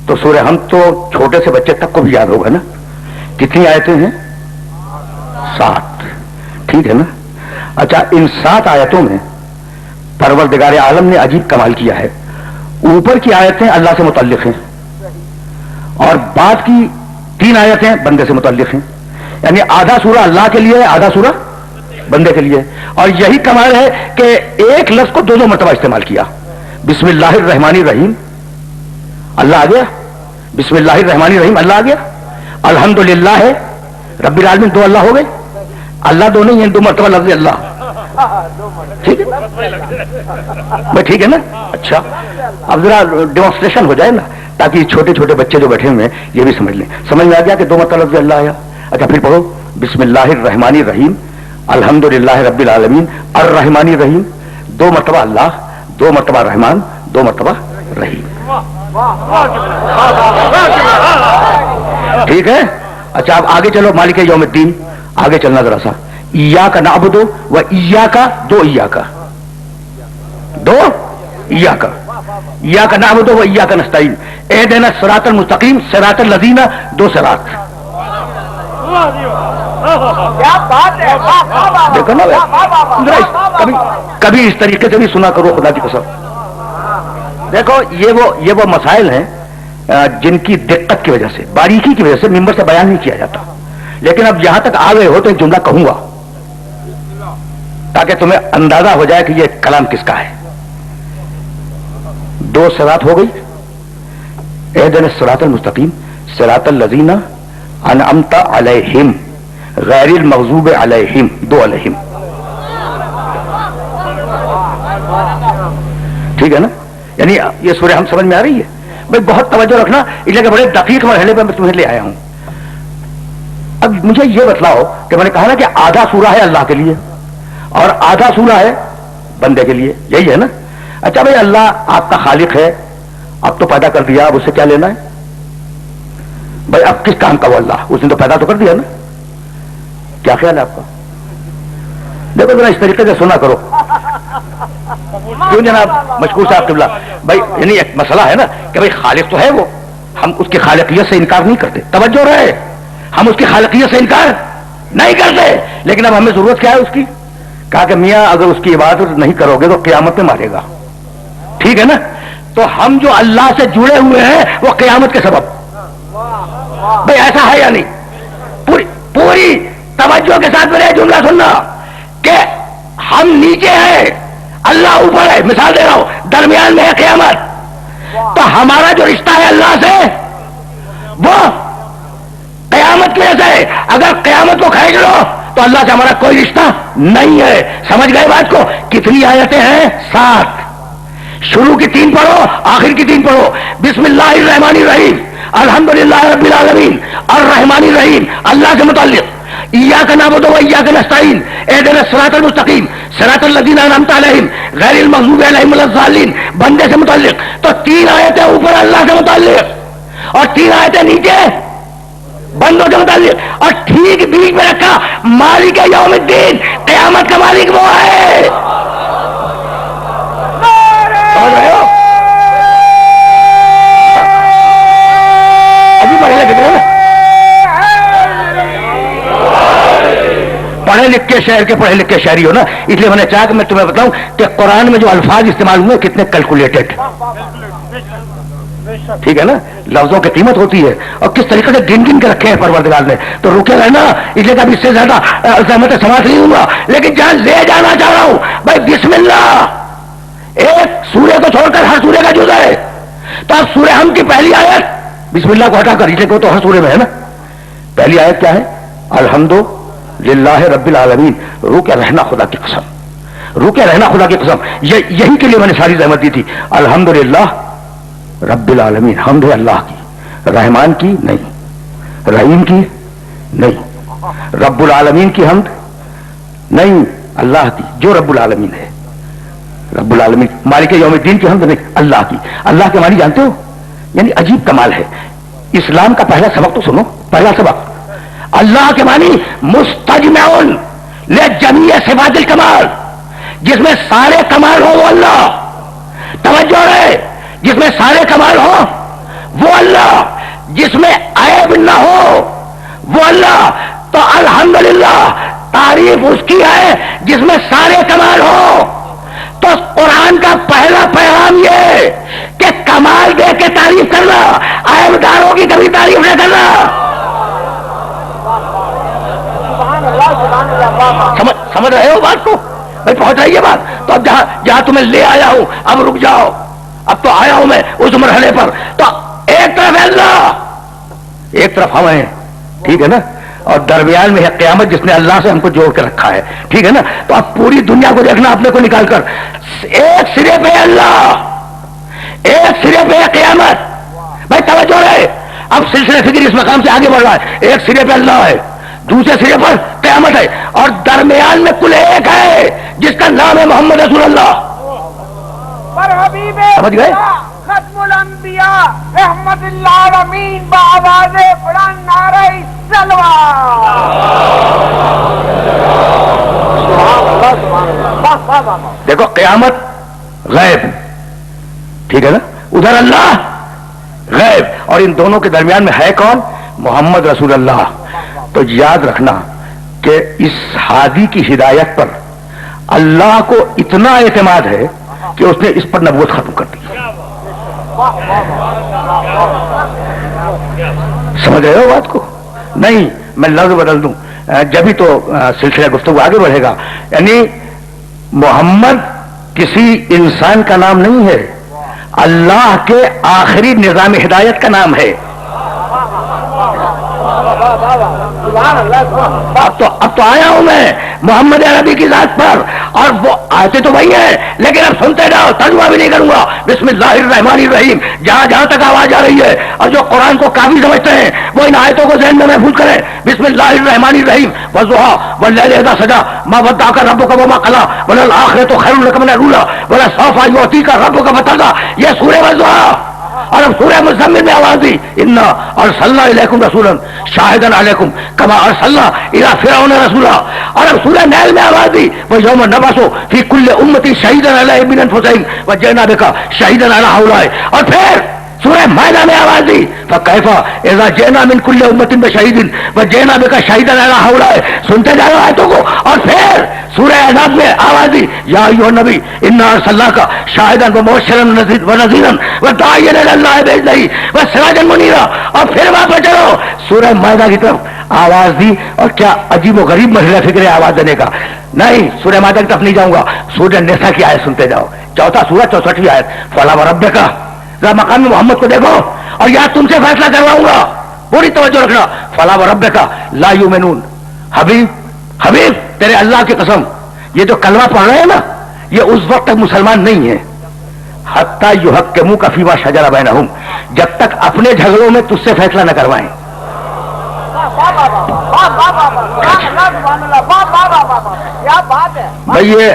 تو سورہ حمد تو چھوٹے سے بچے تک کو بھی یاد ہوگا نا. کتنی آیتیں ہیں؟ 7, ٹھیک ہے نا. اچھا ان 7 آیتوں میں پروردگار عالم نے عجیب کمال کیا ہے. اوپر کی آیتیں اللہ سے متعلق ہیں, اور بعد کی 3 آیتیں بندے سے متعلق ہیں. یعنی آدھا سورہ اللہ کے لیے ہے, آدھا سورہ بندے کے لیے. اور یہی کمال ہے کہ ایک لفظ کو 2 مرتبہ استعمال کیا. بسم اللہ الرحمن الرحیم اللہ آ گیا, بسم اللہ الرحمن الرحیم اللہ آ گیا. الحمدللہ ہے رب العالمین, 2 اللہ ہو گئے. اللہ 2 نہیں ہیں, 2 مرتبہ لفظ اللہ. ٹھیک ہے بھائی, ٹھیک ہے نا. اچھا اب ذرا ڈیمانسٹریشن ہو جائے نا, تاکہ چھوٹے چھوٹے بچے جو بیٹھے ہوئے ہیں یہ بھی سمجھ لیں. سمجھ میں آ گیا کہ 2 مرتبہ لفظ اللہ آیا. اچھا پھر پڑھو بسم اللہ الرحمن الرحیم الحمدللہ رب العالمین الرحمن الرحیم. 2 مرتبہ اللہ, 2 مرتبہ رحمان, 2 مرتبہ رحیم. ٹھیک ہے. اچھا اب آگے چلو, مالک یوم الدین, آگے چلنا ذرا سا. ایاک نعبد و ایاک, 2 ایاک, 2 ایاک, ایاک نعبد و ایاک نستعین. اہدنا الصراط المستقیم صراط الذین, 2 صراط. دیکھو نا کبھی اس طریقے سے بھی سنا کرو, خدا کی قسم. دیکھو یہ وہ مسائل ہیں جن کی دقت کی وجہ سے, باریکی کی وجہ سے ممبر سے بیان نہیں کیا جاتا. لیکن اب یہاں تک آ گئے ہو تو ایک جملہ کہوں گا تاکہ تمہیں اندازہ ہو جائے کہ یہ کلام کس کا ہے. 2 صراط ہو گئی. اہدنا الصراط المستقیم صراط الذین انعمت علیہم غیر المغضوب علیہم, 2 علیہم. ٹھیک ہے نا. یعنی یہ سورہ ہم سمجھ میں آ رہی ہے. بھائی بہت توجہ رکھنا, اس لیے کہ بڑے دقیق مرحلے پہ میں تمہیں لے آیا ہوں. اب مجھے یہ بتلاؤ کہ میں نے کہا نا کہ آدھا سورہ ہے اللہ کے لیے اور آدھا سورہ ہے بندے کے لیے, یہی ہے نا. اچھا بھائی اللہ آپ کا خالق ہے, اب تو پیدا کر دیا, اب اس سے کیا لینا ہے؟ بھائی اب کس کام کا وہ اللہ, اس نے تو پیدا تو کر دیا نا. کیا خیال ہے آپ کا؟ دیکھو ذرا اس طریقے سے سنا کرو. کیوں جناب مشکور صاحب قبلہ, بھائی یعنی ایک مسئلہ ہے نا کہ بھائی خالق تو ہے وہ, ہم اس کی خالقیت سے انکار نہیں کرتے. توجہ رہے, ہم اس کی خالقیت سے انکار نہیں کرتے, لیکن اب ہمیں ضرورت کیا ہے اس کی؟ کہا کہ میاں اگر اس کی عبادت نہیں کرو گے تو قیامت میں مارے گا. ٹھیک ہے نا. تو ہم جو اللہ سے جڑے ہوئے ہیں وہ قیامت کے سبب. بھائی ایسا ہے یا نہیں؟ پوری توجہ کے ساتھ میرے جملہ سننا کہ ہم نیچے ہیں, اللہ اوپر ہے. مثال دے رہا ہوں, درمیان میں ہے قیامت. تو ہمارا جو رشتہ ہے اللہ سے وہ قیامت کی وجہ سے. اگر قیامت کو کھینچ لو تو اللہ سے ہمارا کوئی رشتہ نہیں ہے. سمجھ گئے بات کو؟ کتنی آیتیں ہیں؟ 7. شروع کی 3 پڑھو, آخر کی 3 پڑھو. بسم اللہ الرحمن الرحیم, الحمدللہ رب العالمین, الرحمن الرحیم. اللہ سے متعلق ایاک نعبد و ایاک نستعین, اہدنا الصراط المستقیم, صراط الذین انعمت علیہم غیر المغضوب علیہم ولا الضالین. بندے سے متعلق. تو 3 آیتیں اوپر اللہ سے متعلق اور 3 آیتیں نیچے بندوں سے متعلق, اور ٹھیک بیچ میں رکھا مالک یوم الدین. قیامت کا مالک وہ ہے. سمجھ رہے ہو؟ ابھی پڑھے لکھے نا, پڑھے لکھے شہر کے پڑھے لکھے شہری ہو نا, اس لیے میں نے چاہا کہ میں تمہیں بتاؤں کہ قرآن میں جو الفاظ استعمال ہوئے کتنے کیلکولیٹڈ. ٹھیک ہے نا, لفظوں کی قیمت ہوتی ہے اور کس طریقے سے گن گن کے رکھے ہیں پروردگار نے. تو رکے رہنا, اس لیے کہ اس سے زیادہ زحمت سماعت نہیں ہوں گا. لیکن جہاں لے جانا چاہ رہا ہوں بھائی, بسم اللہ ایک سورہ کو چھوڑ کر ہر سورہ کا جز ہے. تو اب سورہ ہم کی پہلی آیت بسم اللہ کو ہٹا کر, اس لیے تو ہر سورہ میں ہے نا. پہلی آیت کیا ہے؟ الحمدللہ رب العالمین. روکے رہنا خدا کی قسم, روکے رہنا خدا کی قسم. یہی کے لیے میں نے ساری زحمت دی تھی. الحمدللہ رب العالمین, حمد ہے اللہ کی, رحمان کی نہیں, رحیم کی نہیں, رب العالمین کی حمد نہیں, اللہ کی جو رب العالمین ہے. رب العالمین مالک یوم الدین کی حمد نہیں, اللہ کی. اللہ کے معنی جانتے ہو؟ یعنی عجیب کمال ہے. اسلام کا پہلا سبق تو سنو, پہلا سبق اللہ کے معنی مستجمع لجمیع صفات الکمال, جس میں سارے کمال ہو وہ اللہ. توجہ رہے, جس میں سارے کمال ہو وہ اللہ, جس میں عیب نہ ہو وہ اللہ. تو الحمدللہ تعریف اس کی ہے جس میں سارے کمال ہو. تو قرآن کا پہلا پیغام یہ کہ کمال دے کے تعریف کرنا, عیب داروں کی کبھی تعریف نہ کرنا. سمجھ رہے ہو بات کو؟ بھائی پہنچ رہی ہے بات. تو اب جہاں تمہیں لے آیا ہوں اب رک جاؤ. اب تو آیا ہوں میں اس مرحلے پر. تو ایک طرف ہے اللہ, ایک طرف ہم ہیں. ٹھیک ہے نا, اور درمیان میں ہے قیامت جس نے اللہ سے ہم کو جوڑ کے رکھا ہے. ٹھیک ہے نا. تو اب پوری دنیا کو دیکھنا اپنے کو نکال کر, ایک سرے پہ اللہ, ایک سرے پہ ہے قیامت. بھائی توجہ رہے, اب سلسلہ فکر اس مقام سے آگے بڑھ رہا ہے. ایک سرے پہ اللہ ہے, دوسرے سرے پر قیامت ہے, اور درمیان میں کل ایک ہے جس کا نام ہے محمد رسول اللہ. سمجھ گئے؟ ختم الانبیاء رحمت للعالمین بآواز بلند نعرہ سلوہ. دیکھو قیامت غیب, ٹھیک ہے نا, ادھر اللہ غیب, اور ان دونوں کے درمیان میں ہے کون؟ محمد رسول اللہ. تو یاد رکھنا کہ اس ہادی کی ہدایت پر اللہ کو اتنا اعتماد ہے کہ اس نے اس پر نبوت ختم کر دی. سمجھ رہے ہو بات کو؟ نہیں میں لفظ بدل دوں جبھی تو سلسلہ گفتگو آگے بڑھے گا. یعنی محمد کسی انسان کا نام نہیں ہے, اللہ کے آخری نظام ہدایت کا نام ہے. اب تو آیا ہوں میں محمد عربی کی ذات پر, اور وہ آتے تو وہی ہیں لیکن اب سنتے جاؤ, ترجمہ بھی نہیں کروں گا. بسم اللہ الرحمن الرحیم, جہاں جہاں تک آواز آ رہی ہے, اور جو قرآن کو کافی سمجھتے ہیں وہ ان آیتوں کو ذہن میں محفوظ کریں. بسم اللہ الرحمن الرحیم, والضحیٰ واللیل اذا سجا ما ودعک ربک وما قلی وللآخرۃ خیر لک من الاولی ولسوف یعطیک ربک فترضی. یہ سورہ والضحیٰ. اور اب سورہ مزمل میں آواز دی, انا ارسلنا الیکم رسولا شاہدا علیکم کما ارسلنا الی فرعون رسولا. اور اب سورہ نیل میں آواز دی, ویوم نبعث فی کل امتی شہیدا علیہم من انفسہم وجئنا بک شہیدا علی ہؤلاء. اور پھر سورہ مائدہ میں آواز دی فکیفا اذا جئنا من کل امت بشہید وجئنا بک شہیدا علی ہؤلاء، سنتے جا رہے آیتوں کو. اور پھر سورہ احزاب میں آواز دی یا ایھا النبی انا ارسلناک شاہدا ومبشرا ونذیرا وداعیا الی اللہ باذنہ وسراجا منیرا. اور پھر واپس چلو سورہ مائدہ کی طرف آواز دی. اور کیا عجیب و غریب مرحلہ فکر ہے آواز دینے کا. نہیں سورہ مائدہ کی طرف نہیں جاؤں گا، سورہ نساء کی آیت سنتے جاؤ، چوتھا سورہ 64ویں آیت فلا وربک. ذرا مقام محمد کو دیکھو اور یا تم سے فیصلہ کرواؤں گا، پوری توجہ رکھنا. فلا وربک لا یؤمنون. حبیب تیرے اللہ کی قسم یہ جو کلمہ پڑھ رہے ہیں نا یہ اس وقت تک مسلمان نہیں ہے حتی یحکموک فیما شجر بینہم، جب تک اپنے جھگڑوں میں تجھ سے فیصلہ نہ کروائیں. بھائی یہ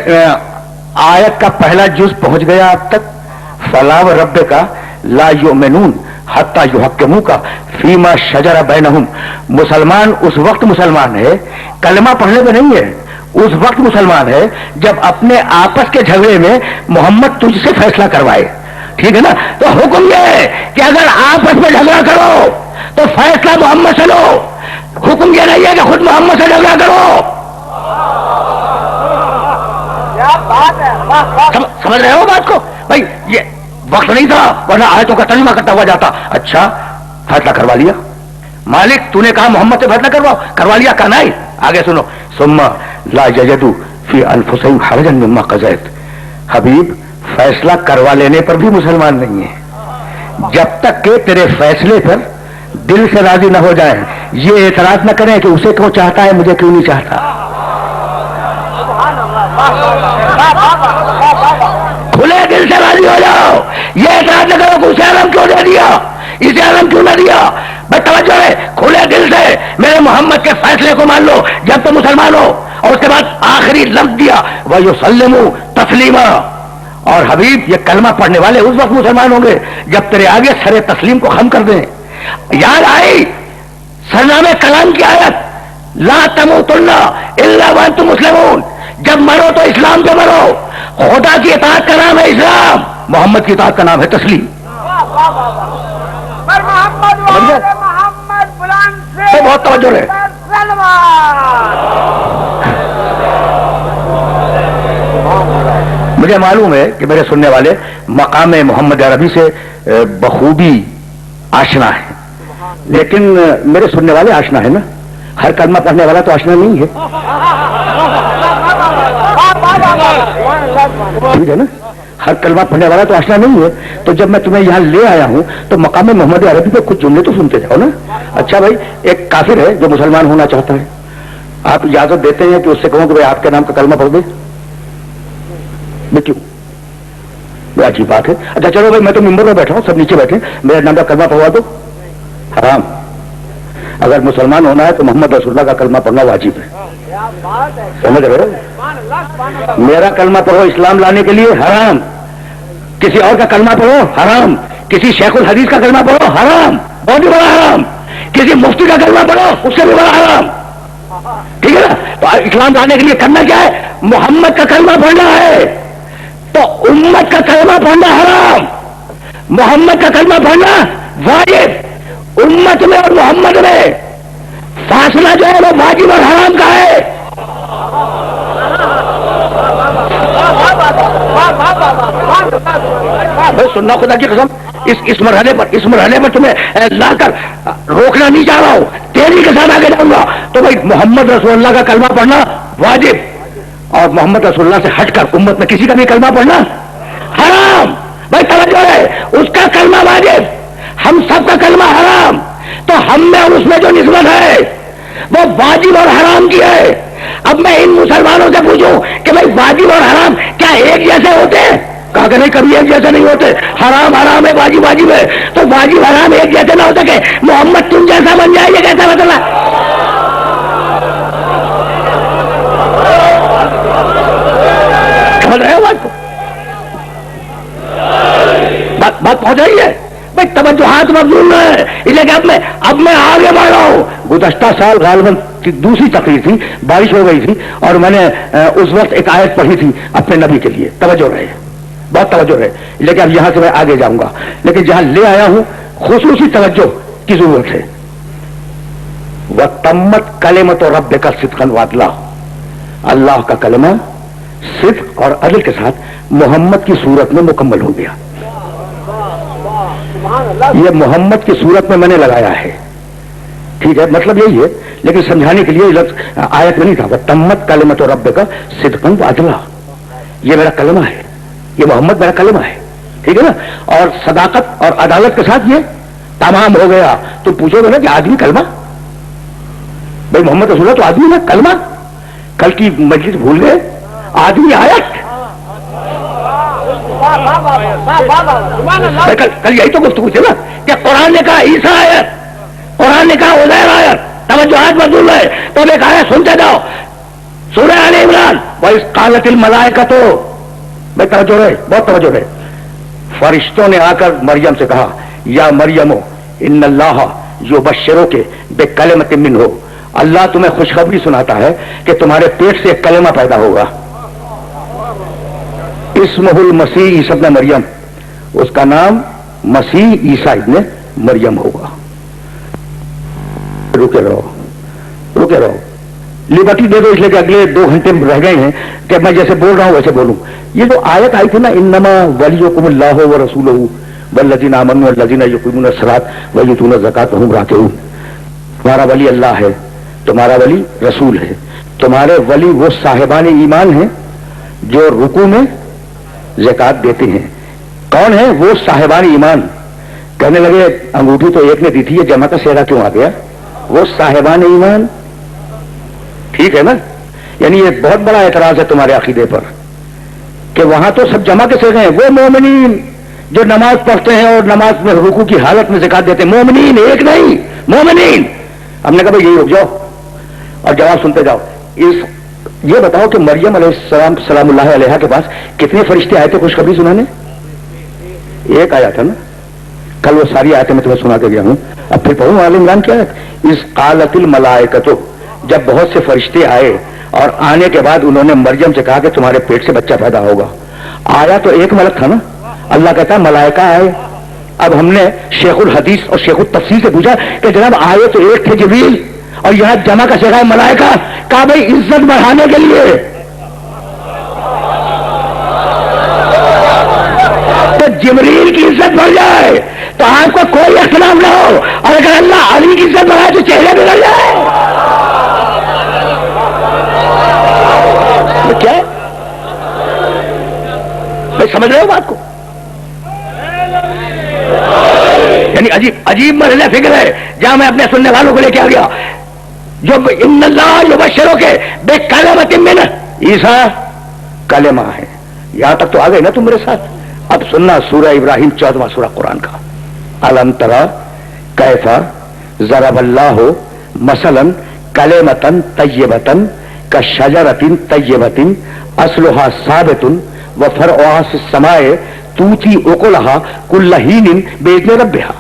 آیت کا پہلا جز پہنچ گیا اب تک. فلا وربک لا یؤمنون حتی یحکموک فیما شجر بینہم. مسلمان اس وقت مسلمان ہے، کلمہ پڑھنے میں نہیں ہے، اس وقت مسلمان ہے جب اپنے آپس کے جھگڑے میں محمد تجھ سے فیصلہ کروائے. ٹھیک ہے نا؟ تو حکم یہ ہے کہ اگر آپس میں جھگڑا کرو تو فیصلہ محمد سے لو. حکم یہ نہیں ہے کہ خود محمد سے جھگڑا کرو. سمجھ رہے ہو بات کو؟ بھائی یہ وقت نہیں تھا ورنہ آیتوں کا ترجمہ کرتا ہوا جاتا. اچھا فیصلہ کروا لیا مالک، تو نے کہا محمد سے فیصلہ کروا لیا کہا نہیں. آگے سنو ثم لا یجدوا فی انفسہم حرجا مما قضیت. حبیب فیصلہ کروا لینے پر بھی مسلمان نہیں ہے جب تک کہ تیرے فیصلے پر دل سے راضی نہ ہو جائیں، یہ اعتراض نہ کریں کہ اسے کیوں چاہتا ہے مجھے کیوں نہیں چاہتا. کھلے دل سے راضی ہو جاؤ، یہ اعتراض نہ کرو کہ اسے علم کیوں دے دیا، اسے علم کیوں نہ دیا. بھائی توجہ ہے، کھلے دل سے میرے محمد کے فیصلے کو مان لو جب تم مسلمان ہو. اور اس کے بعد آخری لفظ دیا وَيُسَلِّمُوا تَسْلِيمًا. اور حبیب یہ کلمہ پڑھنے والے اس وقت مسلمان ہوں گے جب تیرے آگے سر تسلیم کو خم کر دیں. یاد آئی سرنامے کلام کی آیت لا تموتن الا وانتم مسلمون. جب مرو تو اسلام سے مرو. خدا کی اطاعت کا نام ہے اسلام، محمد کی اطاعت کا نام ہے تسلیم. بہت توجہ ہے. مجھے معلوم ہے کہ میرے سننے والے مقام محمد عربی سے بخوبی آشنا ہے، لیکن میرے سننے والے آشنا ہے نا، ہر کلمہ پڑھنے والا تو آشنا نہیں ہے. ٹھیک ہے نا، ہر کلمہ پڑھنے والا تو آشنا نہیں ہے. تو جب میں تمہیں یہاں لے آیا ہوں تو مقام محمد عربی پہ کچھ جملے تو سنتے جاؤ نا. اچھا بھائی ایک کافر ہے جو مسلمان ہونا چاہتا ہے، آپ اجازت دیتے ہیں کہ اس سے کہوں کہ بھائی آپ کے نام کا کلمہ پڑھ دے؟ میں کیوں؟ بڑی عجیب بات ہے. اچھا چلو بھائی میں تو ممبر میں بیٹھا ہوں، سب نیچے بیٹھے، میرے نام کا کلمہ پڑھوا دو. حرام. اگر مسلمان ہونا ہے تو محمد رسول اللہ کا کلمہ پڑھنا واجب ہے. سمجھ رہے ہو؟ میرا کلمہ پڑھو اسلام لانے کے لیے حرام، کسی اور کا کلمہ پڑھو حرام، کسی شیخ الحدیث کا کلمہ پڑھو حرام، بہت ہی بڑا حرام، کسی مفتی کا کلمہ پڑھو اس سے بھی بڑا حرام. ٹھیک ہے نا؟ تو اسلام لانے کے لیے کرنا کیا ہے؟ محمد کا کلمہ پڑھنا ہے. تو امت کا کلمہ پڑھنا حرام، محمد کا کلمہ پڑھنا واجب. امت میں اور محمد میں فاصلہ جو ہے وہ واجب اور حرام کا ہے. سننا خدا کی قسم اس مرحلے پر تمہیں لا کر روکنا نہیں چاہ رہا ہوں، تیری کے ساتھ آگے جاؤں گا. تو بھائی محمد رسول اللہ کا کلمہ پڑھنا واجب، اور محمد رسول اللہ سے ہٹ کر امت میں کسی کا بھی کلمہ پڑھنا حرام. بھائی توجہ ہے، اس کا کلمہ واجب، ہم سب کا کلمہ حرام. تو ہم میں اور اس میں جو نسبت ہے وہ واجب اور حرام کی ہے. اب میں ان مسلمانوں سے پوچھوں کہ بھائی واجب اور حرام کیا ایک جیسے ہوتے ہیں؟ کہا کہ نہیں، کبھی ایک جیسے نہیں ہوتے. حرام حرام ہے، واجب واجب ہے. تو واجب حرام ایک جیسے نہ ہو سکے، محمد تم جیسا بن جائے، یہ کیسا مطلب ہے؟ سمجھ رہے ہو بات کو؟ بات پہنچ رہی ہے بھائی؟ توجہات مضمون ہے، اس لیے کہ اب میں آگے بڑھ رہا ہوں. گزشتہ سال غالباً کی دوسری تقریر تھی، بارش ہو گئی تھی اور میں نے اس وقت ایک آیت پڑھی تھی اپنے نبی کے لیے. توجہ رہے بہت توجہ ہے، لیکن اب یہاں سے میں آگے جاؤں گا، لیکن جہاں لے آیا ہوں خصوصی توجہ کی ضرورت ہے۔ وَتَمَّتْ كَلِمَةُ رَبِّكَ صِدْقًا وَعَدْلًا، اللہ کا کلمہ صدق اور عدل کے ساتھ محمد کی صورت میں مکمل ہو گیا۔ یہ محمد کی صورت میں نے لگایا ہے، ٹھیک ہے، مطلب یہی ہے، لیکن سمجھانے کے لیے لفظ آیت میں نہیں تھا۔ وَتَمَّتْ كَلِمَةُ رَبِّكَ صِدْقًا وَعَدْلًا، یہ میرا کلمہ ہے، یہ محمد میرا کلمہ ہے، ٹھیک ہے نا، اور صداقت اور عدالت کے ساتھ یہ تمام ہو گیا۔ تو پوچھو گے نا کہ آدمی کلمہ، بھائی محمد رسول اللہ تو آدمی نا، کلمہ کل کی مجلس بھول گئے، آدمی آیت، کل یہی تو گفتگو تھی نا کہ قرآن نے کہا عیسیٰ آیت، قرآن نے کہا عزیر آیت، توجہات مردود ہے، تو ایک آیت سنتے جاؤ، سورہ آل عمران، وَإِذْ قَالَتِ الْمَلَائِكَةُ، بھائی توجہ رہے، بہت توجہ رہے، فرشتوں نے آ کر مریم سے کہا یا مریم ان اللہ یبشرک بکلمۃ منہ، اللہ تمہیں خوشخبری سناتا ہے کہ تمہارے پیٹ سے ایک کلمہ پیدا ہوگا، اسمہ المسیح عیسی ابن مریم، اس کا نام مسیح عیسیٰ ابن مریم ہوگا۔ رکے رہو، لبرٹی دے دو اس لیے کہ اگلے 2 گھنٹے رہ گئے ہیں کہ میں جیسے بول رہا ہوں ویسے بولوں۔ یہ جو آیت آئی تھی نا، انما ولیکم اللہ ورسولہ والذین آمنوا والذین یقیمون الصلاۃ ویؤتون الزکاۃ وہم راکعون، تمہارا ولی اللہ ہے، تمہارا ولی رسول ہے، تمہارے ولی وہ صاحبان ایمان ہیں جو رکوع میں زکات دیتے ہیں۔ کون ہے وہ صاحبان ایمان؟ کہنے لگے انگوٹھی تو ایک نے دی تھی، یہ جمع کا صیغہ کیوں آ گیا؟ وہ صاحبان ایمان، ٹھیک ہے نا، یعنی یہ بہت بڑا اعتراض ہے تمہارے عقیدے پر کہ وہاں تو سب جمع کے صیغے ہیں، وہ مومنین جو نماز پڑھتے ہیں اور نماز میں رکوع کی حالت میں زکات دیتے ہیں، مومنین ایک نہیں، مومنین۔ ہم نے کہا بھائی یہی رک جاؤ اور جواب سنتے جاؤ۔ یہ بتاؤ کہ مریم علیہ السلام سلام اللہ علیہا کے پاس کتنے فرشتے آئے تھے خوشخبری سنانے؟ ایک آیا تھا نا، کل وہ ساری آیتیں میں تمہیں سنا کے گیا ہوں، اب پھر پڑھوں آل عمران کیا ہے؟ اس قالت الملائکۃ، جب بہت سے فرشتے آئے اور آنے کے بعد انہوں نے مریم سے کہا کہ تمہارے پیٹ سے بچہ پیدا ہوگا، آیا تو ایک ملک تھا نا، اللہ کہتا ہے ملائکہ آئے۔ اب ہم نے شیخ الحدیث اور شیخ التفسیر سے پوچھا کہ جناب آئے تو ایک تھے جبریل اور یہاں جمع کا صیغہ ہے ملائکہ، کہا بھائی عزت بڑھانے کے لیے تو جبریل کی عزت بڑھ جائے تو آپ کو کوئی اختلاف نہ ہو، اور اگر اللہ علی کی عزت بڑھائے تو چہرے بگڑ جائے۔ کیا بھائی سمجھ رہے ہو بات کو؟ یعنی عجیب مرحلہ فکر ہے جہاں میں اپنے سننے والوں کو لے کے آ گیا، جو ان اللہ یبشرک بکلمۃ منہ، عیسیٰ کلمہ ہے، یہاں تک تو آ گئے نا تم میرے ساتھ۔ اب سننا سورہ ابراہیم 14واں سورہ قرآن کا، الم تری کیف ضرب اللہ مثلا کلمۃ طیبۃ کشجرۃ طیبۃ اصلها ثابت وفرعها فی السماء تؤتی اکلها کل حین باذن ربها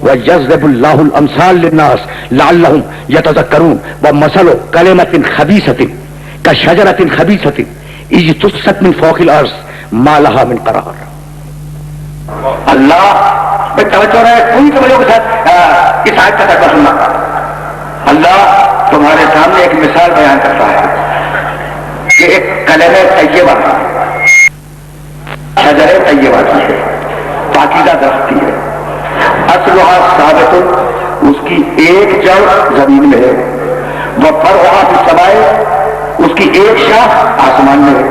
وَيَضْرِبُ اللَّهُ الْأَمْثَالَ لِلنَّاسِ لَعَلَّهُمْ يَتَذَكَّرُونَ وَمَثَلُ كَلِمَةٍ خَبِيثَةٍ كَشَجَرَةٍ خَبِيثَةٍ اجْتُثَّتْ مِنْ فَوْقِ الْأَرْضِ مَا لَهَا مِنْ قَرَارٍ۔ اللہ بے توجہ رہے، پوری توجہ کے ساتھ اس آیت کا ترجمہ سننا۔ اللہ تمہارے سامنے ایک مثال بیان کرتا ہے کہ ایک کلمہ طیبہ شجر طیبہ کی ہے، پاکیزہ درخت کی ہے، اصلها ثابت، اس کی ایک جڑ زمین میں ہے، وفرعها فی السماء، اس کی ایک شاخ آسمان میں ہے۔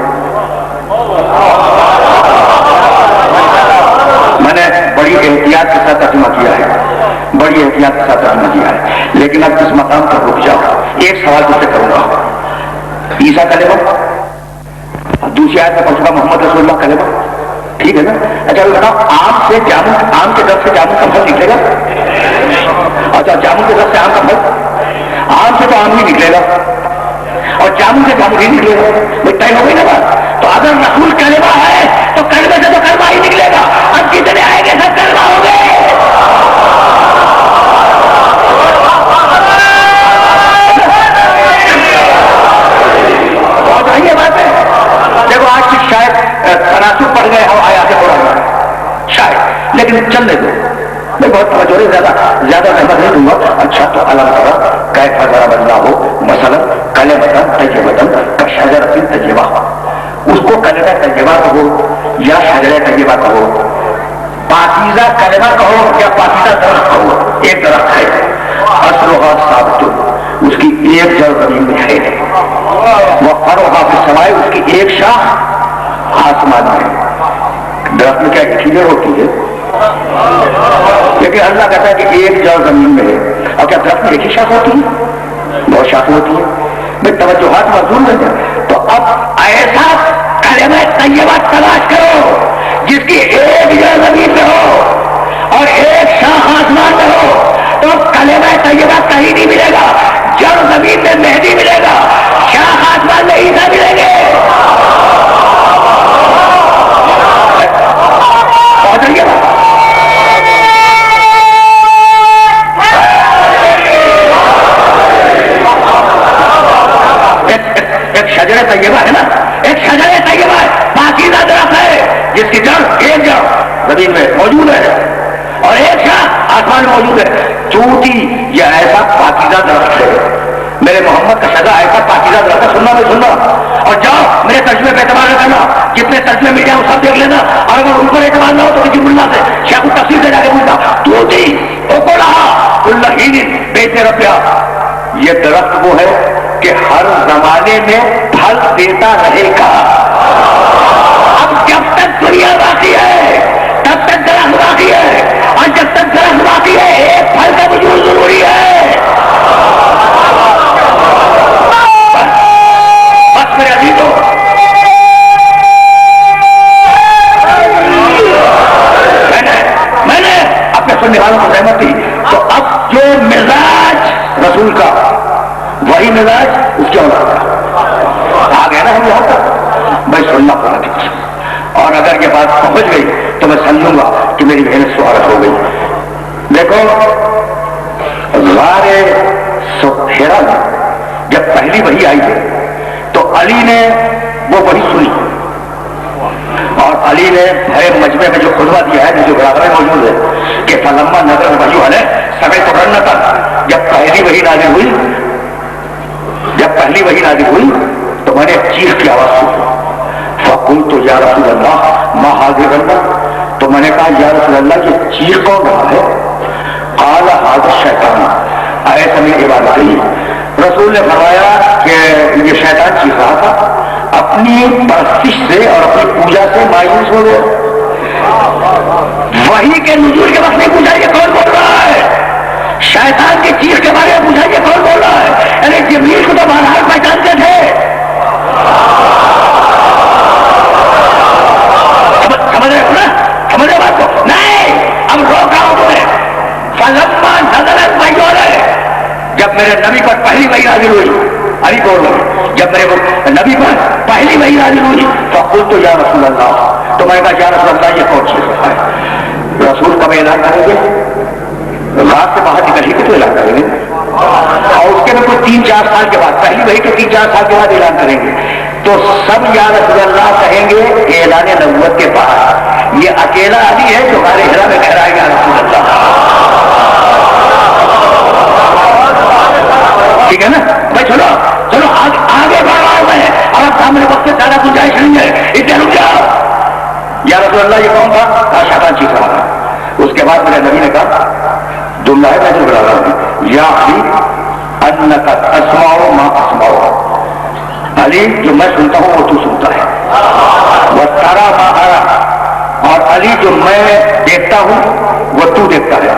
میں نے بڑی احتیاط کے ساتھ ترجمہ کیا ہے، بڑی احتیاط کے ساتھ ترجمہ کیا ہے، لیکن اب اس مقام پر رک جاؤ، ایک سوال تم سے کروں گا، عیسیٰ کلمہ، دوسری آیت میں پڑھوں گا محمد رسول اللہ کلمہ، ٹھیک ہے نا؟ اچھا بتاؤ، آم سے جامن، آم کے درخت سے جامن کا پھل نکلے گا؟ اچھا جامن کے درخت سے آم کا پھل، آم سے تو آم نہیں نکلے گا اور جامن سے جامن نہیں نکلے گا، وہ طے ہو گئی نا بات؟ تو اگر رسول کلمہ ہے تو کلمے سے تو کلمہ ہی نکلے گا، اب جتنے آئیں گے سب کلمہ ہو گئے۔ دیکھو آج کی شاید تناسب پڑھ گئے ہو آیا لیکن چلنے دو، میں بہت توجہ زیادہ زحمت نہیں دوں گا. اچھا تو علم کرا کیف ضرب اللہ مثلا کلمۃ طیبۃ کشجرۃ طیبہ، اس کو کلمہ طیبہ کہو یا شجرہ طیبہ کہو، پاکیزہ کلمہ کہو یا پاکیزہ درخت کہو، ایک درخت ہے اصلھا ثابت، اس کی ایک جڑ زمین میں ہے، وفرعھا فی السماء، اس کی ایک شاخ آسمان میں. درخت میں کیا ایک ہی جڑ ہوتی ہے؟ لیکن اللہ کہتا ہے کہ ایک جڑ زمین میں ہے. اور کیا درخت میں ایک ہی شاخ ہوتی ہے؟ بہت شاخیں ہوتی ہیں. میں توجہات مضمون رہتے ہیں. تو اب ایسا کلمہ طیبہ تلاش کرو جس کی ایک جڑ زمین میں ہو اور ایک شاخ آسمان میں ہو، تو کلمہ طیبہ کہیں نہیں ملے گا. جڑ زمین میں مہدی ملے گا، شاخ آسمان میں عیسیٰ ملیں گے. پہنچ رہی ہے بات؟ ایک شجرہ طیبہ ہے نا، ایک شجرہ طیبہ ہے، پاکیزہ درخت ہے جس کی جڑ ایک جڑ زمین میں موجود ہے اور ایک شاخ آسمان میں موجود ہے. چونکہ یہ ایسا پاکیزہ درخت ہے، میرے محمد کا سزا ایسا پاکیزہ درخت ہے. سننا نہیں سننا، اور جاؤ میرے ترجمے پہ اعتبار نہ کرنا، جتنے ترجمے مل جائیں وہ سب دیکھ لینا، اور اگر ان پر اعتبار نہ ہو تو کسی ملا سے شیخ التفسیر سے جا کے پوچھنا. بیچ رپیا، یہ درخت وہ ہے کہ ہر زمانے میں پھل دیتا رہے گا. اب جب تک دنیا باقی ہے تب تک درخت باقی ہے، اور جب تک درخت باقی ہے ایک پھل کا وجود ضروری ہے. بس میرے عزیزوں، میں نے اپنے سننے والوں کو رحمت دی. تو اب جو مزاج رسول کا وہی مزاج اس کے اولاد کا آ گیا نا ہم یہاں تک. میں سننا پڑا تھی، اور اگر یہ بات پہنچ گئی تو میں سمجھوں گا کہ میری محنت سوارت ہو گئی. دیکھو غار حرا میں جب پہلی وحی آئی ہے تو علی نے وہ وحی سنی، اور علی نے بھرے مجمع میں جو خطبہ دیا ہے جو برابر موجود ہے کہ فلما نظر وحی والے سبے کو رن تھا. جب پہلی وحی نازل ہوئی تو میں نے چیخ کی آواز سنی، فقلت یا رسول اللہ ما حاضر اللہ، تو میں نے کہا یا رسول اللہ یہ چیخ کون رہا ہے؟ قال هذا الشیطان، ایسا میں عبادت نہیں. رسول نے فرمایا کہ یہ شیطان چیخ رہا تھا، اپنی پرستش سے اور اپنی پوجا سے مایوس ہو گیا. وحی کے نزول کے وقت نہیں پوچھا یہ کون بول رہا ہے، شیطان کی چیخ کے بارے میں پوچھا یہ کون بول رہا ہے. ارے جبریل کو تو بہرحال پہچانتے تھے. سمجھ رہے بات کو؟ نہیں، اب روکا ہوں تمہیں. فلما نزلت وحی، جب میرے نبی پر پہلی وحی نازل ہوئی، علی بول رہے، جب میرے نبی پر پہلی وحی نازل ہوئی فقلت یا رسول اللہ، تو میں نے کہا یا رسول اللہ یہ کون چیز ہے؟ رسول کب اعلان کریں گے؟ رات سے باہر نکل ہی کے تو اعلان کریں گے، اور اس کے میں کوئی 3-4 سال کے بعد، پہلی وحی کے 3-4 سال کے بعد اعلان کریں گے. تو سب یا رسول اللہ کہیں گے اعلان نبوت کے بعد. یہ اکیلا علی ہے جو غار حرا میں کہہ رہا ہے یا رسول اللہ. ٹھیک ہے نا بھائی؟ چلو آگے بڑھ رہا ہوں میں، اور اب سامنے وقت سے زیادہ گنجائش نہیں ہے، اتنے رک جاؤ. یا رسول اللہ یہ کون تھا؟ شیطان چیخ رہا تھا. اس کے بعد میرے نبی نے کہا جملہ ہے میں جو بڑھا رہا ہوں، یا علی انک تسمع ما اسمع، علی جو میں سنتا ہوں وہ تو سنتا ہے. وترى ما ارى، اور علی جو میں دیکھتا ہوں وہ تو دیکھتا ہے.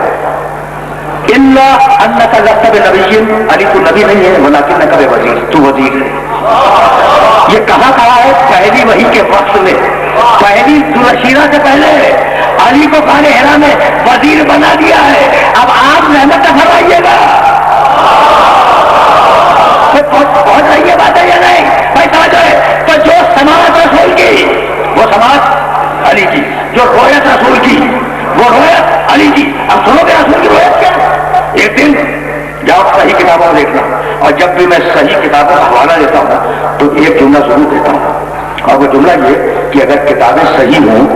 الا انک لست بنبی، علی تو نبی نہیں ہے، ولکنک وزیر، تو وزیر ہے. یہ کہاں کہا ہے؟ پہلی وحی کے وقت میں، پہلی ذوالشیرہ سے پہلے علی کو غار حرا میں وزیر بنا دیا ہے. اب آپ رحمت فرمائیے گا. پہنچ رہی ہے باتیں یا نہیں بھائی؟ سمجھ رہے؟ تو جو سماعت رسول کی وہ سماعت علی کی، جو رویت رسول کی وہ رویت علی کی. اب سنو گے رسول کی رویت کیا؟ ایک دن جاؤ صحیح کتابوں میں دیکھنا، اور جب بھی میں صحیح کتابوں کا حوالہ دیتا ہوں تو ایک جملہ ضرور دیتا ہوں، اور وہ جملہ یہ کہ اگر کتابیں صحیح ہوں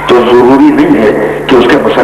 تو ضروری نہیں ہے کہ اس کے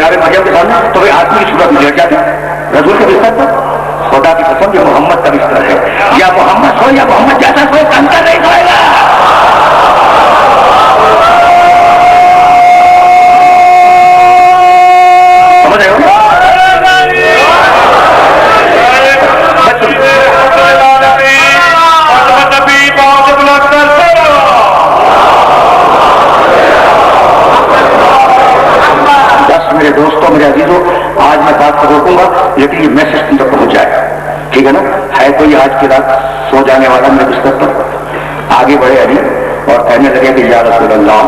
جناب مریم کے سامنے تو وہ آدمی کی صورت میں لیٹ جاتے رسول کے بستر پر. خدا کی قسم یہ محمد کا بستر ہے. یا محمد سو یا محمد جیسا کوئی کنکر نہیں سوئے گا. سمجھ رہے ہو؟ میرے دوستوں میرے عزیزوں آج میں بات کو روکوں گا لیکن یہ میسج تم تک پہنچ جائے گا. ٹھیک ہے نا؟ ہے کوئی آج کی رات سو جانے والا میرے بستر پر؟ آگے بڑھے علی اور کہنے لگے کہ یا رسول اللہ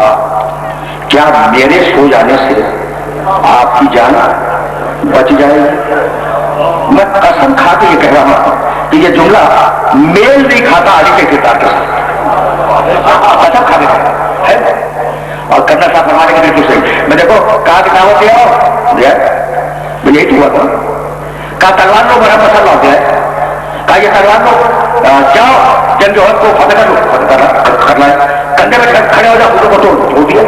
کیا میرے سو جانے سے آپ کی جان بچ جائے گی؟ میں قسم کھا کے یہ کہہ رہا ہوں کہ یہ جملہ میل نہیں کھاتا علی کے کردار کے ساتھ. قسم کھا کے ہے اور کرنا تھا فرمانے کے بالکل صحیح. میں دیکھو کہا کہ دعوت دیا میں یہی تو ہوا تھا. کہا تلوار لو بڑا مسئلہ ہو گیا ہے. کہا یہ تلوار لو جاؤ جنگ جوہر کو فتح کر لو کرنا ہے. کندھے میں کھڑے ہو جاؤ خودوں کو توڑ دیا.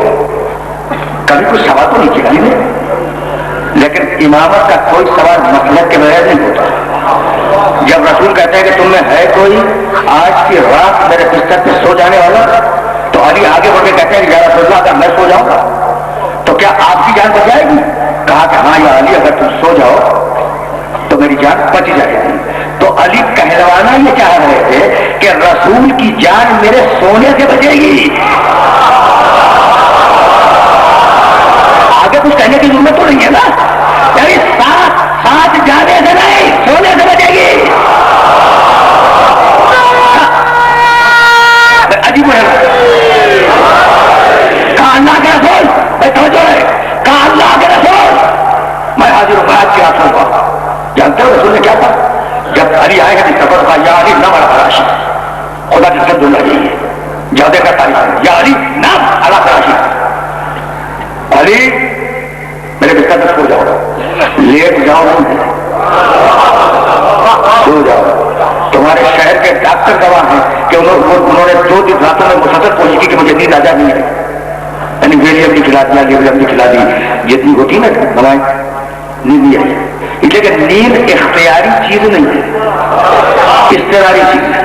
کبھی کوئی سوال تو نہیں کیا نے لیکن امامت کا کوئی سوال مسلک کے بغیر نہیں ہوتا. جب رسول کہتے ہیں کہ تم میں ہے کوئی آج کی رات میرے بستر پہ سو جانے والا تو علی آگے بڑھ کے کہتے ہیں یا رسول اللہ اگر میں سو جاؤں گا تو کیا آپ کی جان بچ جائے گی؟ کہا کہ ہاں یا علی اگر تم سو جاؤ تو میری جان بچ جائے گی. تو علی کہلوانا یہ چاہ رہے تھے کہ رسول کی جان میرے سونے سے بچے گی. آگے کچھ کہنے کی ضرورت تو نہیں ہے نا. یعنی ساتھ جانے سے نہیں سونے سے بچے گی. عجیب ہے کہا اللہ کے رسول میں توجہ ہے. کہا اللہ کے رسول میں حاضر ہوں. میں آج کی رات سو گا. جانتے ہو رسول نے کیا تھا جب علی آئے گا سفر کا یا علی نہ بڑا فراشی خدا کی سب دنیا یہی ہے. جادے کا تاریخ یا علی نام اللہ فراشی. علی میرے بستر پر سو جاؤ لیٹ جاؤ سو جاؤ. تمہارے شہر کے ڈاکٹر گواہ ہیں کہ انہوں نے 2 دن راتوں میں مسلسل کوشش کی کہ مجھے نیند آ جا نہیں ہے. یعنی ویلیم بھی کھلا دیا لیولیم بھی کھلا دی جتنی ہوتی نا دوائیں نیند نہیں آئی. لیکن نیند اختیاری چیز نہیں ہے اضطراری چیز ہے.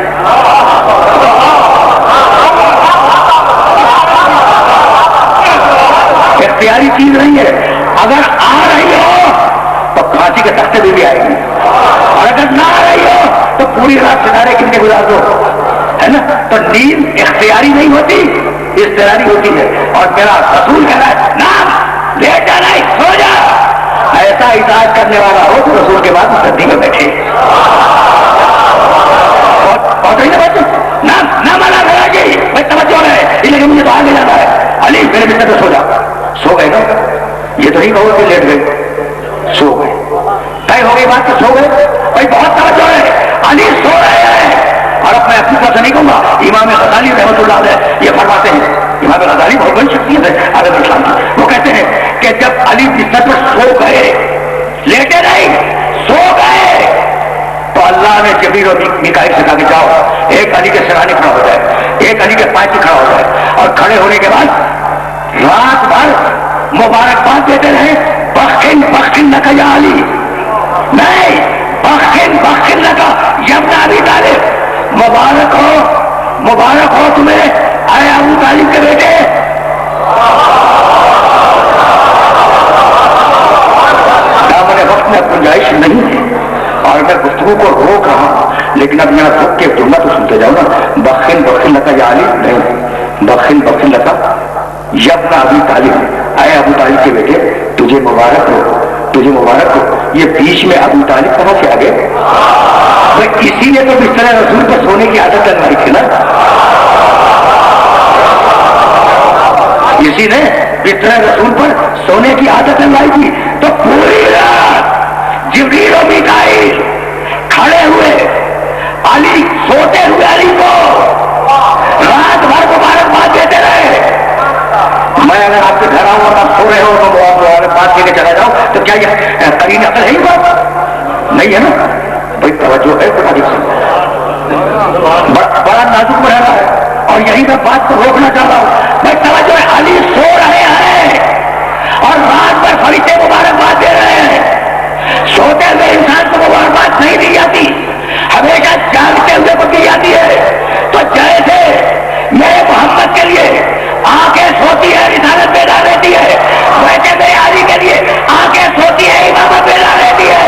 اختیاری چیز نہیں ہے. اگر آ رہی ہو تو پھانسی کے تختے بھی آئے گی اور اگر نہ آ رہی ہو تو پوری رات ستارے کتنے گزار دو ہے نا. تو نیند اختیاری نہیں ہوتی اضطراری ہوتی ہے. اور میرا رسول کہہ رہا ہے نام لیٹ جانا ہے سو جا. ایسا اطاعت کرنے والا ہو تو رسول کے بعد سردی میں بیٹھے نہ مانا گیا جی میں توجہ ہے لیکن مجھے تو آگے جانا ہے. علی میرے بستر پہ سو جا. سو گئے نا یہ تو نہیں کہو کہ لیٹ گئے سو گئے. طے ہو گئی بات تو سو گئے. بھائی بہت توجہ ہے علی سو رہے ہیں. اور اب میں اپنی طرف سے نہیں کہوں گا امام غزالی رحمۃ اللہ علیہ یہ فرماتے ہیں. امام غزالی بہت بڑی شخصیت ہے عالم اسلام کی. وہ کہتے ہیں کہ جب علی بستر پر سو گئے لیٹے نہیں سو گئے تو اللہ نے جبریل اور میکائیل سے کہا کہ جاؤ ایک علی کے سرانے کھڑا ہو جائے ایک علی کے پاس کھڑا ہو جائے اور کھڑے ہونے کے بعد رات بھر مبارکباد دیتے رہے. بخن بخن نہ یا علی نہیں بخن بخن نہ یبنا ابی طالب مبارک ہو تمہیں اے ابو طالب کے بیٹے. دامن وقت میں گنجائش نہیں ہے اور میں گفتگو کو روک رہا ہوں لیکن اب یہاں روک کے جملہ تو سنتے جاؤ نا. بخن بخن لگا یا علی نہیں بخن بخن لگا یبنا ابی طالب اے ابو طالب کے بیٹے تجھے مبارک ہو تجھے مبارک ہو. یہ بیچ میں ابو طالب کہاں سے آگے؟ اسی لیے تو بستر رسول پر سونے کی عادت لگائی تھی نا. اسی نے بستر رسول پر سونے کی عادت لگائی تھی. تو پوری رات جبریل و میکائیل کھڑے ہوئے علی سوتے ہوئے علی کو رات بھر مبارکباد دیتے رہے. میں اگر آپ کے گھر آؤں اور آپ سو رہے ہو تو مبارکباد دے کے چلا جاؤں تو کیا یہ قرین عقل ہے؟ بات نہیں ہے نا. بھائی توجہ ہے بڑا نازک رہنا ہے اور یہی میں بات کو روکنا چاہ رہا ہوں. میں توجہ ہے علی سو رہے ہیں اور رات بھر فرشتے مبارکباد دے رہے ہیں. سوتے ہوئے انسان کو مبارکباد نہیں دی جاتی, ہمیشہ جاگتے ہوئے کو دی جاتی ہے. تو جیسے میرے محمد کے لیے آنکھیں سوتی ہے رسالت بیدار رہتی ہے, ویسے میرے علی کے لیے آنکھیں سوتی ہے امامت بیدار رہتی ہے.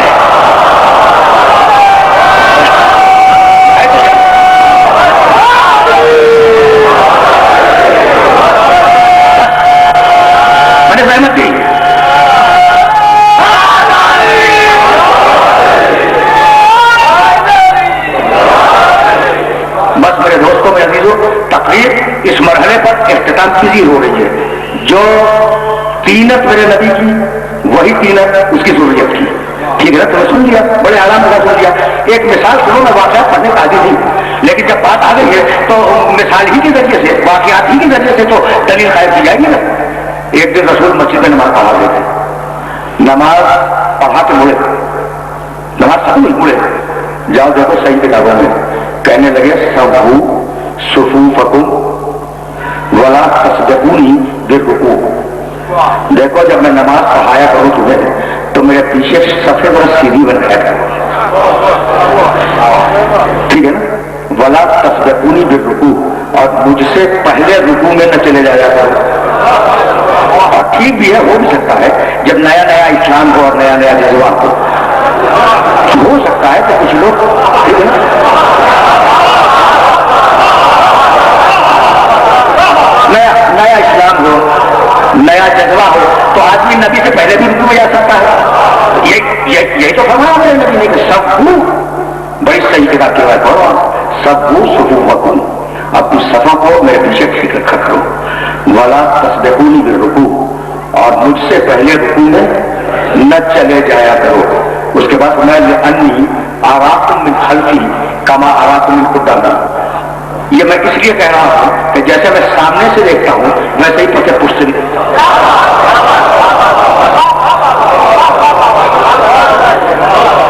میں نے سہمت کی. بس میرے دوستوں میں عزیزوں, تقریر اس مرحلے پر اختتام پذیر ہو رہی ہے. جو تینت میرے نبی کی وہی تینت اس کی ضروریت کی. ٹھیک ہے, تمہیں سن لیا, بڑے آرام سے سن لیا. ایک مثال سنو, میں واقعات پڑھنے کا عادی تھی, لیکن جب بات آ گئی ہے تو مثال ہی کے ذریعے سے, واقعات ہی کے ذریعے سے تو دلیل قائم کی جائے گی نا. ایک دن رسول مسجد میں نماز پڑھا رہے تھے, نماز پڑھا کے مڑے, نماز سب نہیں مڑے, جاؤ دیکھو صحیح کتابوں میں کہنے لگے سبو صفوفکم ولا تسبقونی بالرکوع. دیکھو جب میں نماز پڑھایا کروں تمہیں تو میرے پیچھے صفے پر سیدھی بن گیا, ٹھیک ہے نا. ولا تسبقونی بالرکوع, اور مجھ سے پہلے رکوع میں نہ چلے جایا کرو. اور ٹھیک بھی ہے, ہو بھی سکتا ہے جب نیا نیا اسلام ہو اور نیا نیا جذبہ ہو سکتا ہے کہ کچھ لوگ, ٹھیک ہے نا, نیا اسلام ہو, نیا جذبہ ہو تو آدمی نبی سے پہلے بھی رکوع میں جا سکتا ہے. یہی تو فرمایا میرے نبی نے کہ سبو, بڑی صحیح کتاب کے بعد پڑھو, سبو صفوفکم, اپنی صفوں کو میرے پیچھے ٹھیک رکھا کرو. ولا تسبقونی بالرکوع, اور مجھ سے پہلے رکوع میں نہ چلے جایا کرو. اس کے بعد میں انی اراکم من خلفی کما اراکم من قدامی. یہ میں اس لیے کہہ رہا ہوں کہ جیسے میں سامنے سے دیکھتا ہوں ویسے ہی پیچھے پشت سے دیکھتا ہوں.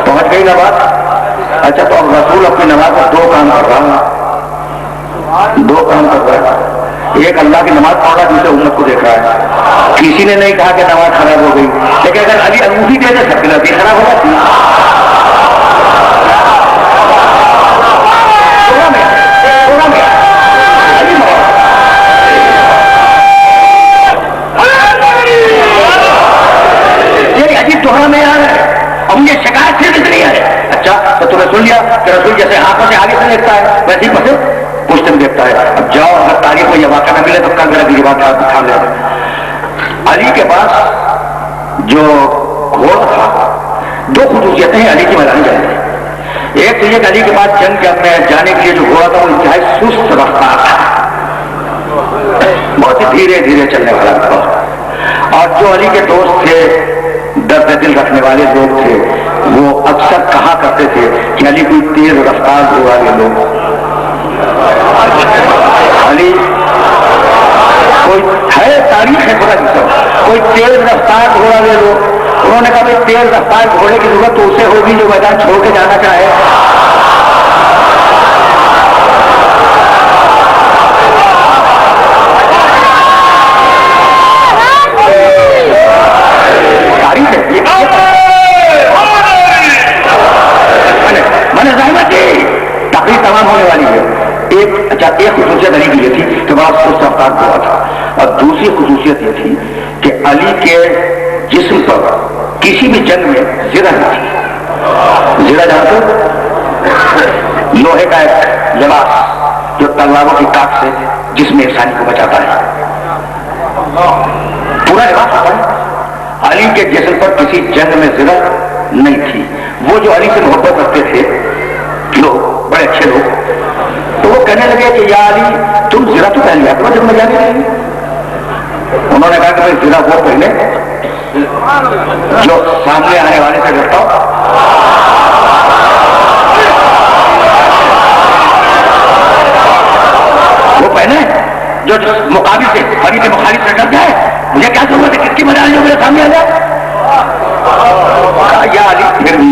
پہنچ گئی نا بات. اچھا, تو رسول اپنی نماز میں دو کام کر رہا ہے, دو کام کر رہا ہے. ایک اللہ کی نماز پڑھ رہا ہے, دوسرے امت کو دیکھ رہا ہے. کسی نے نہیں کہا کہ نماز خراب ہو گئی, لیکن اگر علی انگوٹھی دے دے سکتے نبی خراب ہو جاتی. دوہرا میں آ رہا ہے اور مجھے شکایت سے نہیں ہے. اچھا, تو تمہیں سن لیا کہ رسول جیسے ہاتھوں سے آگے سے دیکھتا ہے ویسے ہی پسے کچھ دن دیکھتا ہے. اب جاؤ, اگر تاریخ کو یہ واقعہ نہ ملے تو کل میرا یہ واقعہ دکھا لے. علی کے پاس جو گھوڑا تھا, دو خصوصیتیں ہیں علی کی میدان جنگ میں. ایک تو یہ کہ علی کے پاس جنگ میں جانے کے لیے جو گھوڑا تھا وہ انتہائی سست رفتار تھا, بہت ہی دھیرے دھیرے چلنے والا تھا. اور جو علی کے دوست تھے, درد دل رکھنے والے لوگ تھے, وہ اکثر کہا کرتے تھے کہ علی کوئی تیز رفتار گھوڑا لے لو. علی کوئی ہے, تاریخ ہے تھوڑا جیسا, کوئی تیز رفتار گھوڑا لے لو. انہوں نے کہا بھائی تیز رفتار گھوڑے کی ضرورت تو اسے ہوگی جو میدان چھوڑ کے جانا چاہے. میں نے زحمت کی, تقریر تمام ہونے والی ہے. ایک خصوصیت علی کی یہ تھی کہ بڑا سست رفتار ہوا تھا, اور دوسری خصوصیت یہ تھی کہ علی کے جسم پر کسی بھی جنگ میں زرہ نہ تھی. زرہ جانتے, لوہے کا ایک لباس جو تلواروں کی کاٹ سے جسم انسانی کو بچاتا ہے, پورا لباس ہوتا ہے. علی کے جسم پر کسی جنگ میں زرہ نہیں تھی. وہ جو علی سے محبت رکھتے تھے لوگ, بڑے اچھے لوگ, تو وہ کہنے لگے کہ یا علی تم زرہ تو پہن لیا کرو جب میں جانے لگی. انہوں نے کہا کہ بھائی زرہ وہ پہلے جو سامنے آنے والے سے ڈرتا ہو. وہ پہنے جو مقابل سے فریق مخالف سے ڈر جائے. مجھے کیا ضرورت ہے کس کی مدد جو میرے سامنے آ جائے. یا علی پھر بھی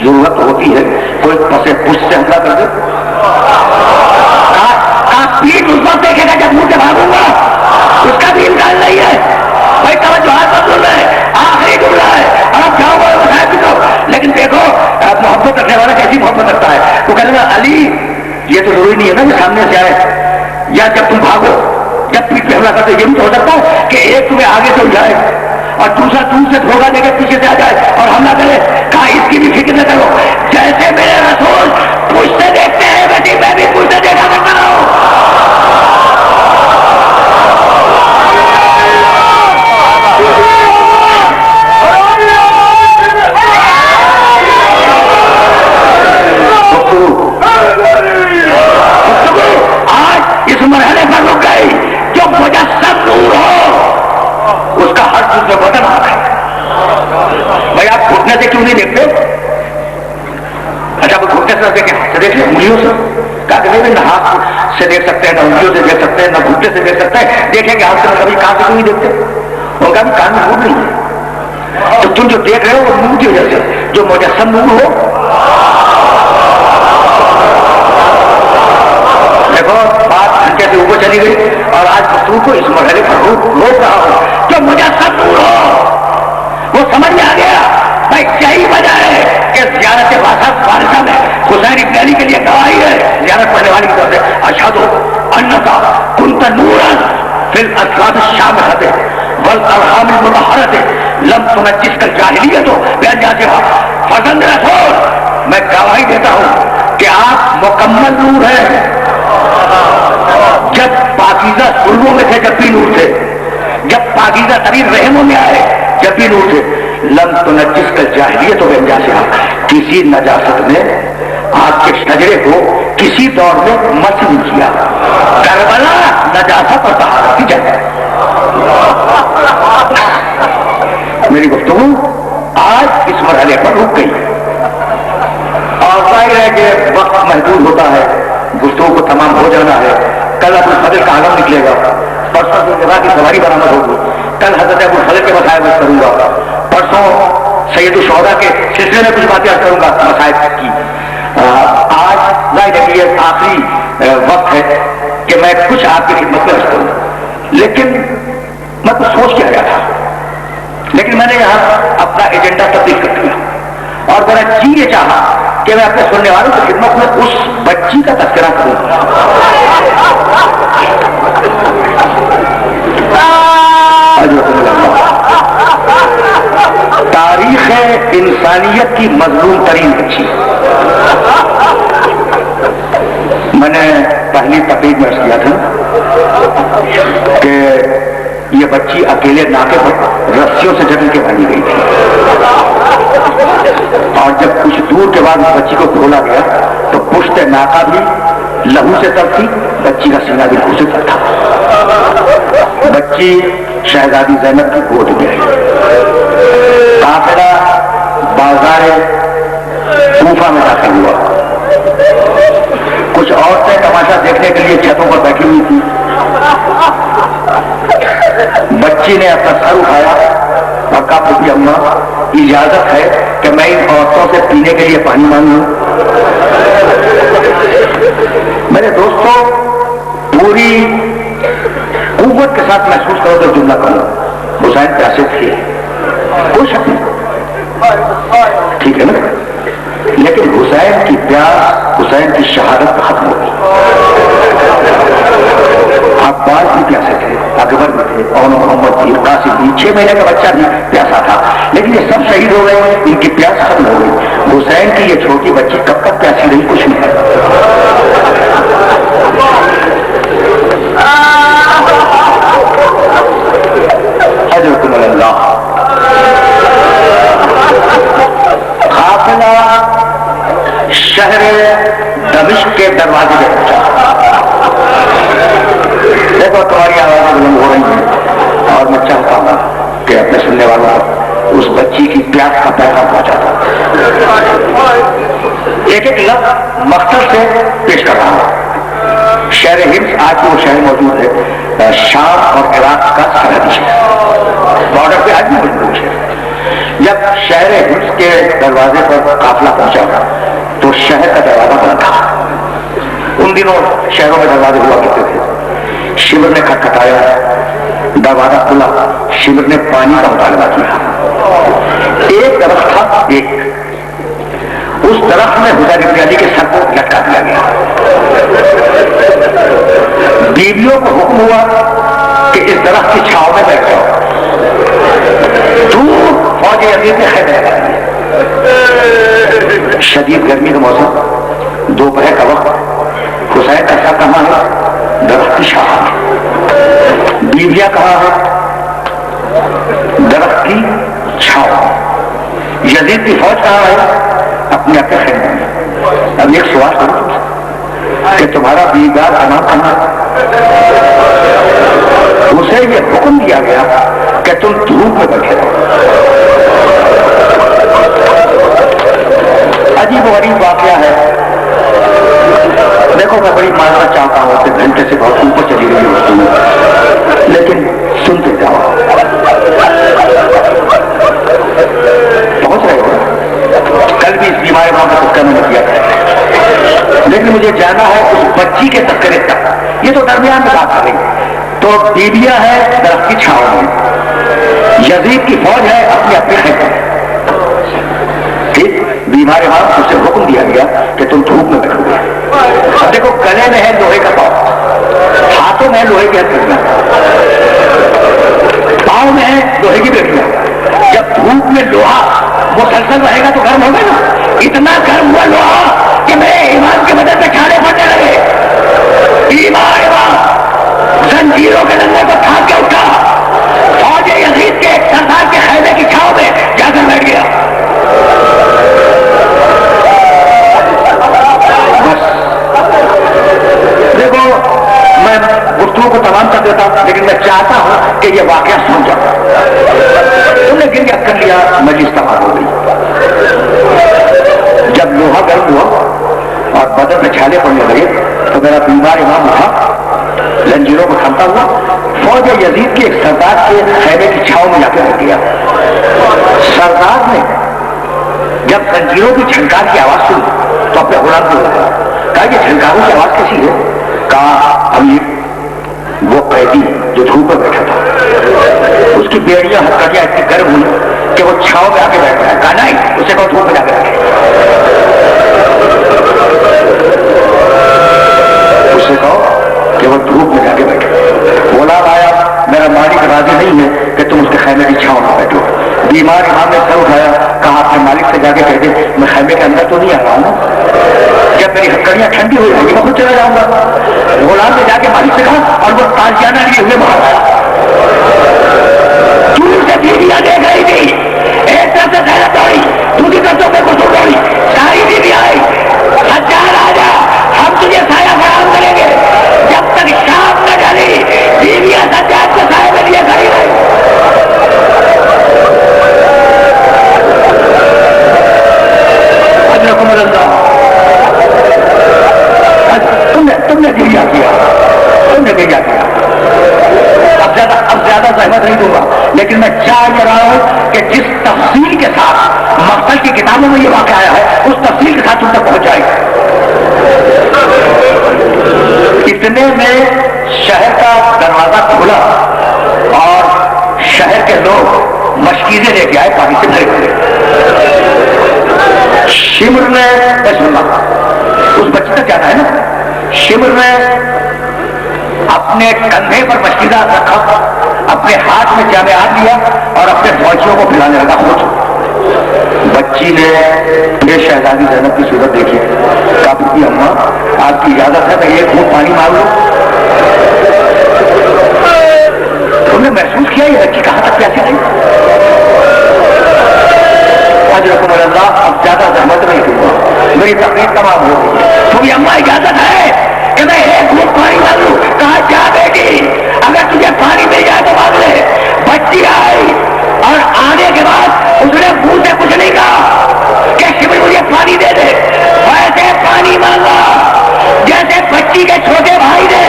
ضرورت ہوتی ہے کوئی پسے پش سے حملہ کر دے. پیٹ اس وقت دیکھے گا جب منہ سے بھاگوں گا, اس کا بھی امکان نہیں ہے. بھائی توجہ بدل رہے, آخری نہیں ڈوب رہا ہے اور اب جاؤ اور مسائل بھی کرو. لیکن دیکھو محبت رکھنے والا کیسی محبت رکھتا ہے. وہ کہنے لگا علی یہ تو ضروری نہیں ہے نا کہ سامنے سے آئے, یا جب تم بھاگو جب پیٹ پہ حملہ کرتے یہ بھی تو ہو سکتا ہے کہ ایک تمہیں آگے سے جائے اور دوسرا تم سے دھوکہ دے کے پیچھے سے آ جائے اور حملہ کرے. کہا اس کی بھی فکر نہ کرو, جیسے میرے رسول پوچھتے دیکھتے ہیں ویسے میں بھی پوچھتے دیکھا کرتا ہوں. آج اس مرحلے پر رک گئی جو مجسم نور ہو اس کا ہر چیز میں بدن آ گئے. بھائی آپ گھٹنے سے کیوں نہیں دیکھتے؟ اچھا وہ گھٹنے سے دیکھیں, ہاتھ سے دیکھ لیں, انگلیوں سے. کہا کہ نہیں نہ ہاتھ سے دیکھ سکتے ہیں, نہ انگلیوں سے دیکھ سکتے ہیں, نہ گھٹنے سے دیکھ سکتے ہیں. دیکھیں کہ ہاتھ سے کبھی کان سے کیوں نہیں دیکھتے؟ ان کا بھی کان میں نور نہیں ہے. تو تم جو دیکھ رہے ہو وہ نور کی وجہ سے, جو مجسم نور ہو. دیکھو بات گھنٹے سے اوپر چلی گئی اور آج گفتگو کو اس مرحلے پر روک رہا ہوں. جو مجسم نور ہو وہ سمجھ میں آ گیا. بھائی یہی وجہ ہے کہ زیارت وارثہ میں حسین ابن علی کے لیے گواہی ہے زیارت پڑھنے والی کی طرف سے, اشہد انک کنت نورا فی الاسواد الشامخۃ والارحام المطہرۃ لم تنجسک الجاہلیۃ بانجاسها. فرزند رسول میں گواہی دیتا ہوں کہ آپ مکمل نور ہیں. جب پاکیزہ سلبوں میں تھے جب بھی نور تھے, جب پاکیزہ ترین رحموں میں آئے جب بھی نور تھے. لم تنجسک الجاہلیۃ بانجاسها. کسی نجاست نے آپ کے شجرے کو کسی دور میں مس نہیں کیا. کربلا نجاست اور طہارت کی جگہ. میری گفتگو آج اس مرحلے پر رک گئی اور ظاہر ہے کہ وقت محدود ہوتا ہے, گفتگو کو تمام ہو جانا ہے. کل ابو الفضل کا عالم نکلے گا, پرسوں جگہ کی سواری برآمد ہوگی, کل حضرت ابو الفضل کے مسائل میں کروں گا, پرسوں سید الشہداء کے سلسلے میں کچھ باتیں کروں گا مسائل کی. آج ظاہر ہے کہ یہ آخری وقت ہے کہ میں کچھ آپ کی خدمت میں رکھ کروں, لیکن میں کچھ سوچ کے آیا تھا, لیکن میں نے یہاں اپنا ایجنڈا تبدیل کر دیا اور میرا جی یہ چاہا کہ میں اپنے سننے والوں کی خدمت میں اس بچی کا تذکرہ کروں. تاریخ انسانیت کی مظلوم ترین بچی. میں نے پہلی تقریب میں کیا تھا کہ یہ بچی اکیلے ناکے پر رسیوں سے جگل کے بھاگی گئی تھی, اور جب کچھ دور کے بعد اس بچی کو کھولا گیا تو پشت ناکا بھی لہو سے تر تھی, بچی کا سینہ بھی لہو سے تر تھا. بچی شہزادی زینب کی گود میں آئی. قافلہ بازار کوفہ میں داخل ہوا. کچھ عورتیں تماشا دیکھنے کے لیے چھتوں پر بیٹھی ہوئی تھی. بچی نے اپنا سر اٹھایا اور کہا پھوپھی اماں اجازت ہے کہ میں ان عورتوں سے پینے کے لیے پانی مانگوں. میرے دوستوں پوری قوت کے ساتھ محسوس کرو تو جملہ کروں, حسین پیاسے تھے, کوئی شک نہیں, ٹھیک ہے نا, لیکن حسین کی پیاس حسین کی شہادت ختم ہوگی. عباس بھی پیاسے تھے, اکبر بھی تھے, اور محمد بھی, قاسم بھی, 6 مہینے کا بچہ بھی پیاسا تھا, لیکن یہ سب شہید ہو گئے, ان کی پیاس ختم ہو گئی. حسین کی یہ چھوٹی بچی کب تک پیاسی رہی کچھ نہیں ہے. حضرت اللہ قافلہ شہر دمشق کے دروازے پہ پہنچا. دیکھو تمہاری آوازیں بلند ہو رہی ہیں اور میں چاہتا ہوں کہ اپنے سننے والوں کو اس بچی کی پیاس کا پیغام پہنچاتا ہوں. ایک ایک لفظ مقصد سے پیش کر رہا ہوں. شہر ہمس آج وہ شہر موجود ہے, شام اور عراق کا سرحدی شہر, بارڈر پہ آج بھی موجود ہے. جب شہر ہمس کے دروازے پر قافلہ پہنچا تو شہر کا دروازہ بند تھا. ان دنوں شہروں میں دروازے ہوا کرتے تھے. شیور نے کھٹکھٹایا, دروازہ کھلا, شیور نے پانی کا مطالبہ کیا. ایک درخت تھا، ایک، اس درخت میں حضیر ابن علی کے سر کو لٹکا دیا گیا. بیویوں کو حکم ہوا کہ اس درخت کی چھاؤں میں بیٹھ جاؤ. دور فوج یزید نے خیمے لگا دیے. شدید گرمی کا موسم، دوپہر کا وقت، حسین کا سر کہاں ہے؟ درخت کی چھاؤں میں. بیویاں کہاں ہے؟ درخت کی چھاؤں. یزید کی فوج کہاں ہے؟ اپنے اپنے خیمے میں. اب ایک سوال کرو کہ تمہارا بیگار تمام کہاں ہے؟ اسے یہ حکم دیا گیا کہ تم دھوپ میں بیٹھے رہو. عجیب و غریب واقعہ ہے. دیکھو میں بڑی معذرت چاہتا ہوں کہ گھنٹے سے بہت اوپر چلی گئی اس میں، لیکن سنتے جاؤ. پہنچ رہے ہو؟ کل بھی اس بیمار ماں کا تذکرہ میں نے کیا تھا، لیکن مجھے جانا ہے اس بچی کے تذکرے تک. یہ تو درمیان میں بات کریں. تو بیویاں ہے درخت کی چھاؤں میں، یزید کی فوج ہے اپنے اپنے خیمے میں. ٹھیک، بیمار ماں اسے حکم دیا گیا کہ تم دھوپ میں بیٹھو گے. اب دیکھو گلے میں ہے لوہے کا پاؤں، ہاتھوں میں ہے لوہے کی ہتھیلیاں، پاؤں میں ہے لوہے کی بیٹیاں. جب دھوپ میں لوہا مسلسل رہے گا تو گرم ہوگا نا. اتنا گرم ہوا لوہا کہ میرے ایمان کی مدد سے چھالے پڑنے لگے. بیمار ماں زنجیروں کے ڈنڈے کو تھام کے اٹھا، فوج یزید کے ایک سردار کے خیمے کی چھاؤں میں جا کر بیٹھ گیا. دیکھو میں گفتگو کو تمام کر دیتا ہوں، لیکن میں چاہتا ہوں کہ یہ واقعہ سن جاؤ. تم نے گریہ کر لیا، مجلس تمام ہو گئی. جب لوہا گرم ہوا اور بدن میں چھالے پڑنے لگے تو میرا بیمار امام اٹھا، زنجیروں کو تھامتا ہوا فوج یزید کے ایک سردار کے خیمے کی چھاؤں میں جا کے رہ گیا. سردار نے جب زنجیروں کی جھنکار کی آواز سنی تو اپنے غلام کو بلایا. کہا یہ جھنکاروں کی آواز کیسی ہے؟ کہا امیر وہ قیدی جو دھوپ میں بیٹھا تھا اس کی بیڑیاں ہتھکڑیاں اتنی گرم ہوئی کہ وہ چھاؤں میں آ کے بیٹھ گیا. کہا نہیں، اسے کہو دھوپ میں جا کے بیٹھے. اسے کہو کہ وہ دھوپ میں جا کے بیٹھے. غلام آیا، میرا مالک راضی نہیں ہے کہ تم اس کے خیمے کی چھاؤں میں بیٹھو. بیمار امام نے سر اٹھایا، کہا اپنے مالک سے جا کے کہہ دے میں خیمے کے اندر تو نہیں آ رہا ہوں، جب میری ہتھکڑیاں ٹھنڈی ہو جائیں گی میں خود چلا جاؤں گا. غلام نے جا کے مالک سے کہا اور وہ تازیانہ لیے ہوئے باہر آیا. دور سے بیویاں دیکھ رہی تھی، ایک طرف سے حیرت دوڑی، دوسری طرف سے کچھ دوڑی، ساری بیویاں آئی. حجاج راجا ہم تجھے سایہ فراہم کریں گے. جب تک شام نہ ڈلی بیویاں حجاج کے سائے میں لیے کھڑی رہی. تم نے گریا کیا. اب زیادہ زحمت نہیں دوں گا، لیکن میں چاہ یہ رہا ہوں کہ جس تفصیل کے ساتھ مقتل کی کتابوں میں یہ واقعہ آیا ہے اس تفصیل کے ساتھ تم تک پہنچ جائے. اتنے میں شہر کا دروازہ کھلا اور شہر کے لوگ مشکیزیں لے کے آئے، پانی سے بھرے ہوئے. شمر نے اس بچے تک جانا ہے نا، شمر نے اپنے کندھے پر مشکیزہ رکھا، اپنے ہاتھ میں جامع ہاتھ لیا اور اپنے فوجیوں کو پلانے لگا خود. بچی نے یہ شہزادی زینب کی صورت دیکھی، کہا کہ اماں آپ کی اجازت ہے میں ایک گھونٹ پانی مانگ لوں. تم نے محسوس کیا یہ بچی کہاں تک پیاسی تھی. حضرت اللہ اب زیادہ زحمت نہیں دوں گا، میری تقریر تمام ہو گئی. تمہیں اماں اجازت ہے کہ میں ایک گھونٹ پانی مانگ لوں. کہا جا بیٹی، اگر تجھے پانی مل جائے تو مانگ لے. بچی آئی اور آنے کے بعد اس نے منہ سے کچھ نہیں کہا کہ شمر مجھے پانی دے دے، ویسے پانی مانگا جیسے بچی کے چھوٹے بھائی نے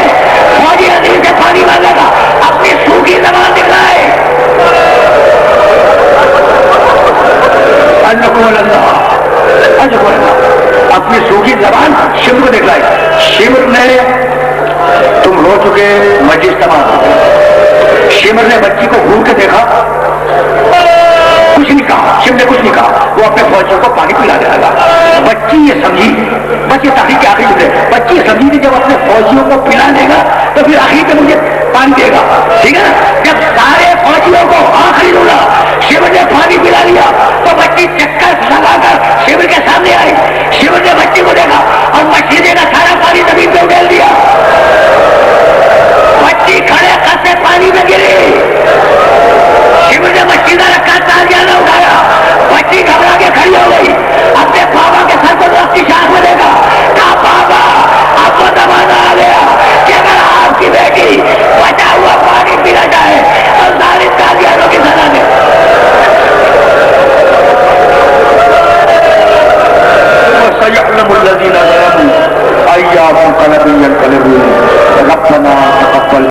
فوجی عظیم سے پانی مانگا تھا. اپنی سوکھی زبان دکھلائے. اپنی سوکھی زبان شمر کو دکھلائی. شمر نے تم رو چکے، مجلس تمام ہو گئی. شمر نے بچی کو گھور کے دیکھا، کچھ کچھ نہیں کہا، شیو نے کچھ نہیں کہا، وہ اپنے فوجیوں کو پانی پلانے لگا۔ بچی یہ سمجھی، بس یہ تحریک کے آخری جملے، بچی یہ سمجھی کہ جب اپنے فوجیوں کو پلا لے گا تو پھر آخری پہ مجھے پانی دے گا، ٹھیک ہے نا۔ جب سارے فوجیوں کو آخری رولا شیو نے پانی پلا لیا تو بچی چکر لگا کر شیو کے سامنے آئی۔ شیو نے بچی کو دیکھا اور مچھلی کا سارا پانی زمین پہ اڈیل دیا۔ بچی کھڑے خطے پانی میں گری، شیو نے بچی کا رکھا تازیہ نہ اٹھایا، بچی گھبرا کے کھڑی ہو گئی، اپنے بابا کے سر کو اپنی شاخ میں دیکھا، کہا بابا آپ کو زمانہ آ گیا کہ اگر آپ کی بیٹی بچا ہوا پانی پینا چاہے اور ظالم قادیانوں کی سزا دے۔ وَسَيَعْلَمُ الَّذِينَ ظَلَمُوا أَيَّ مُنقَلَبٍ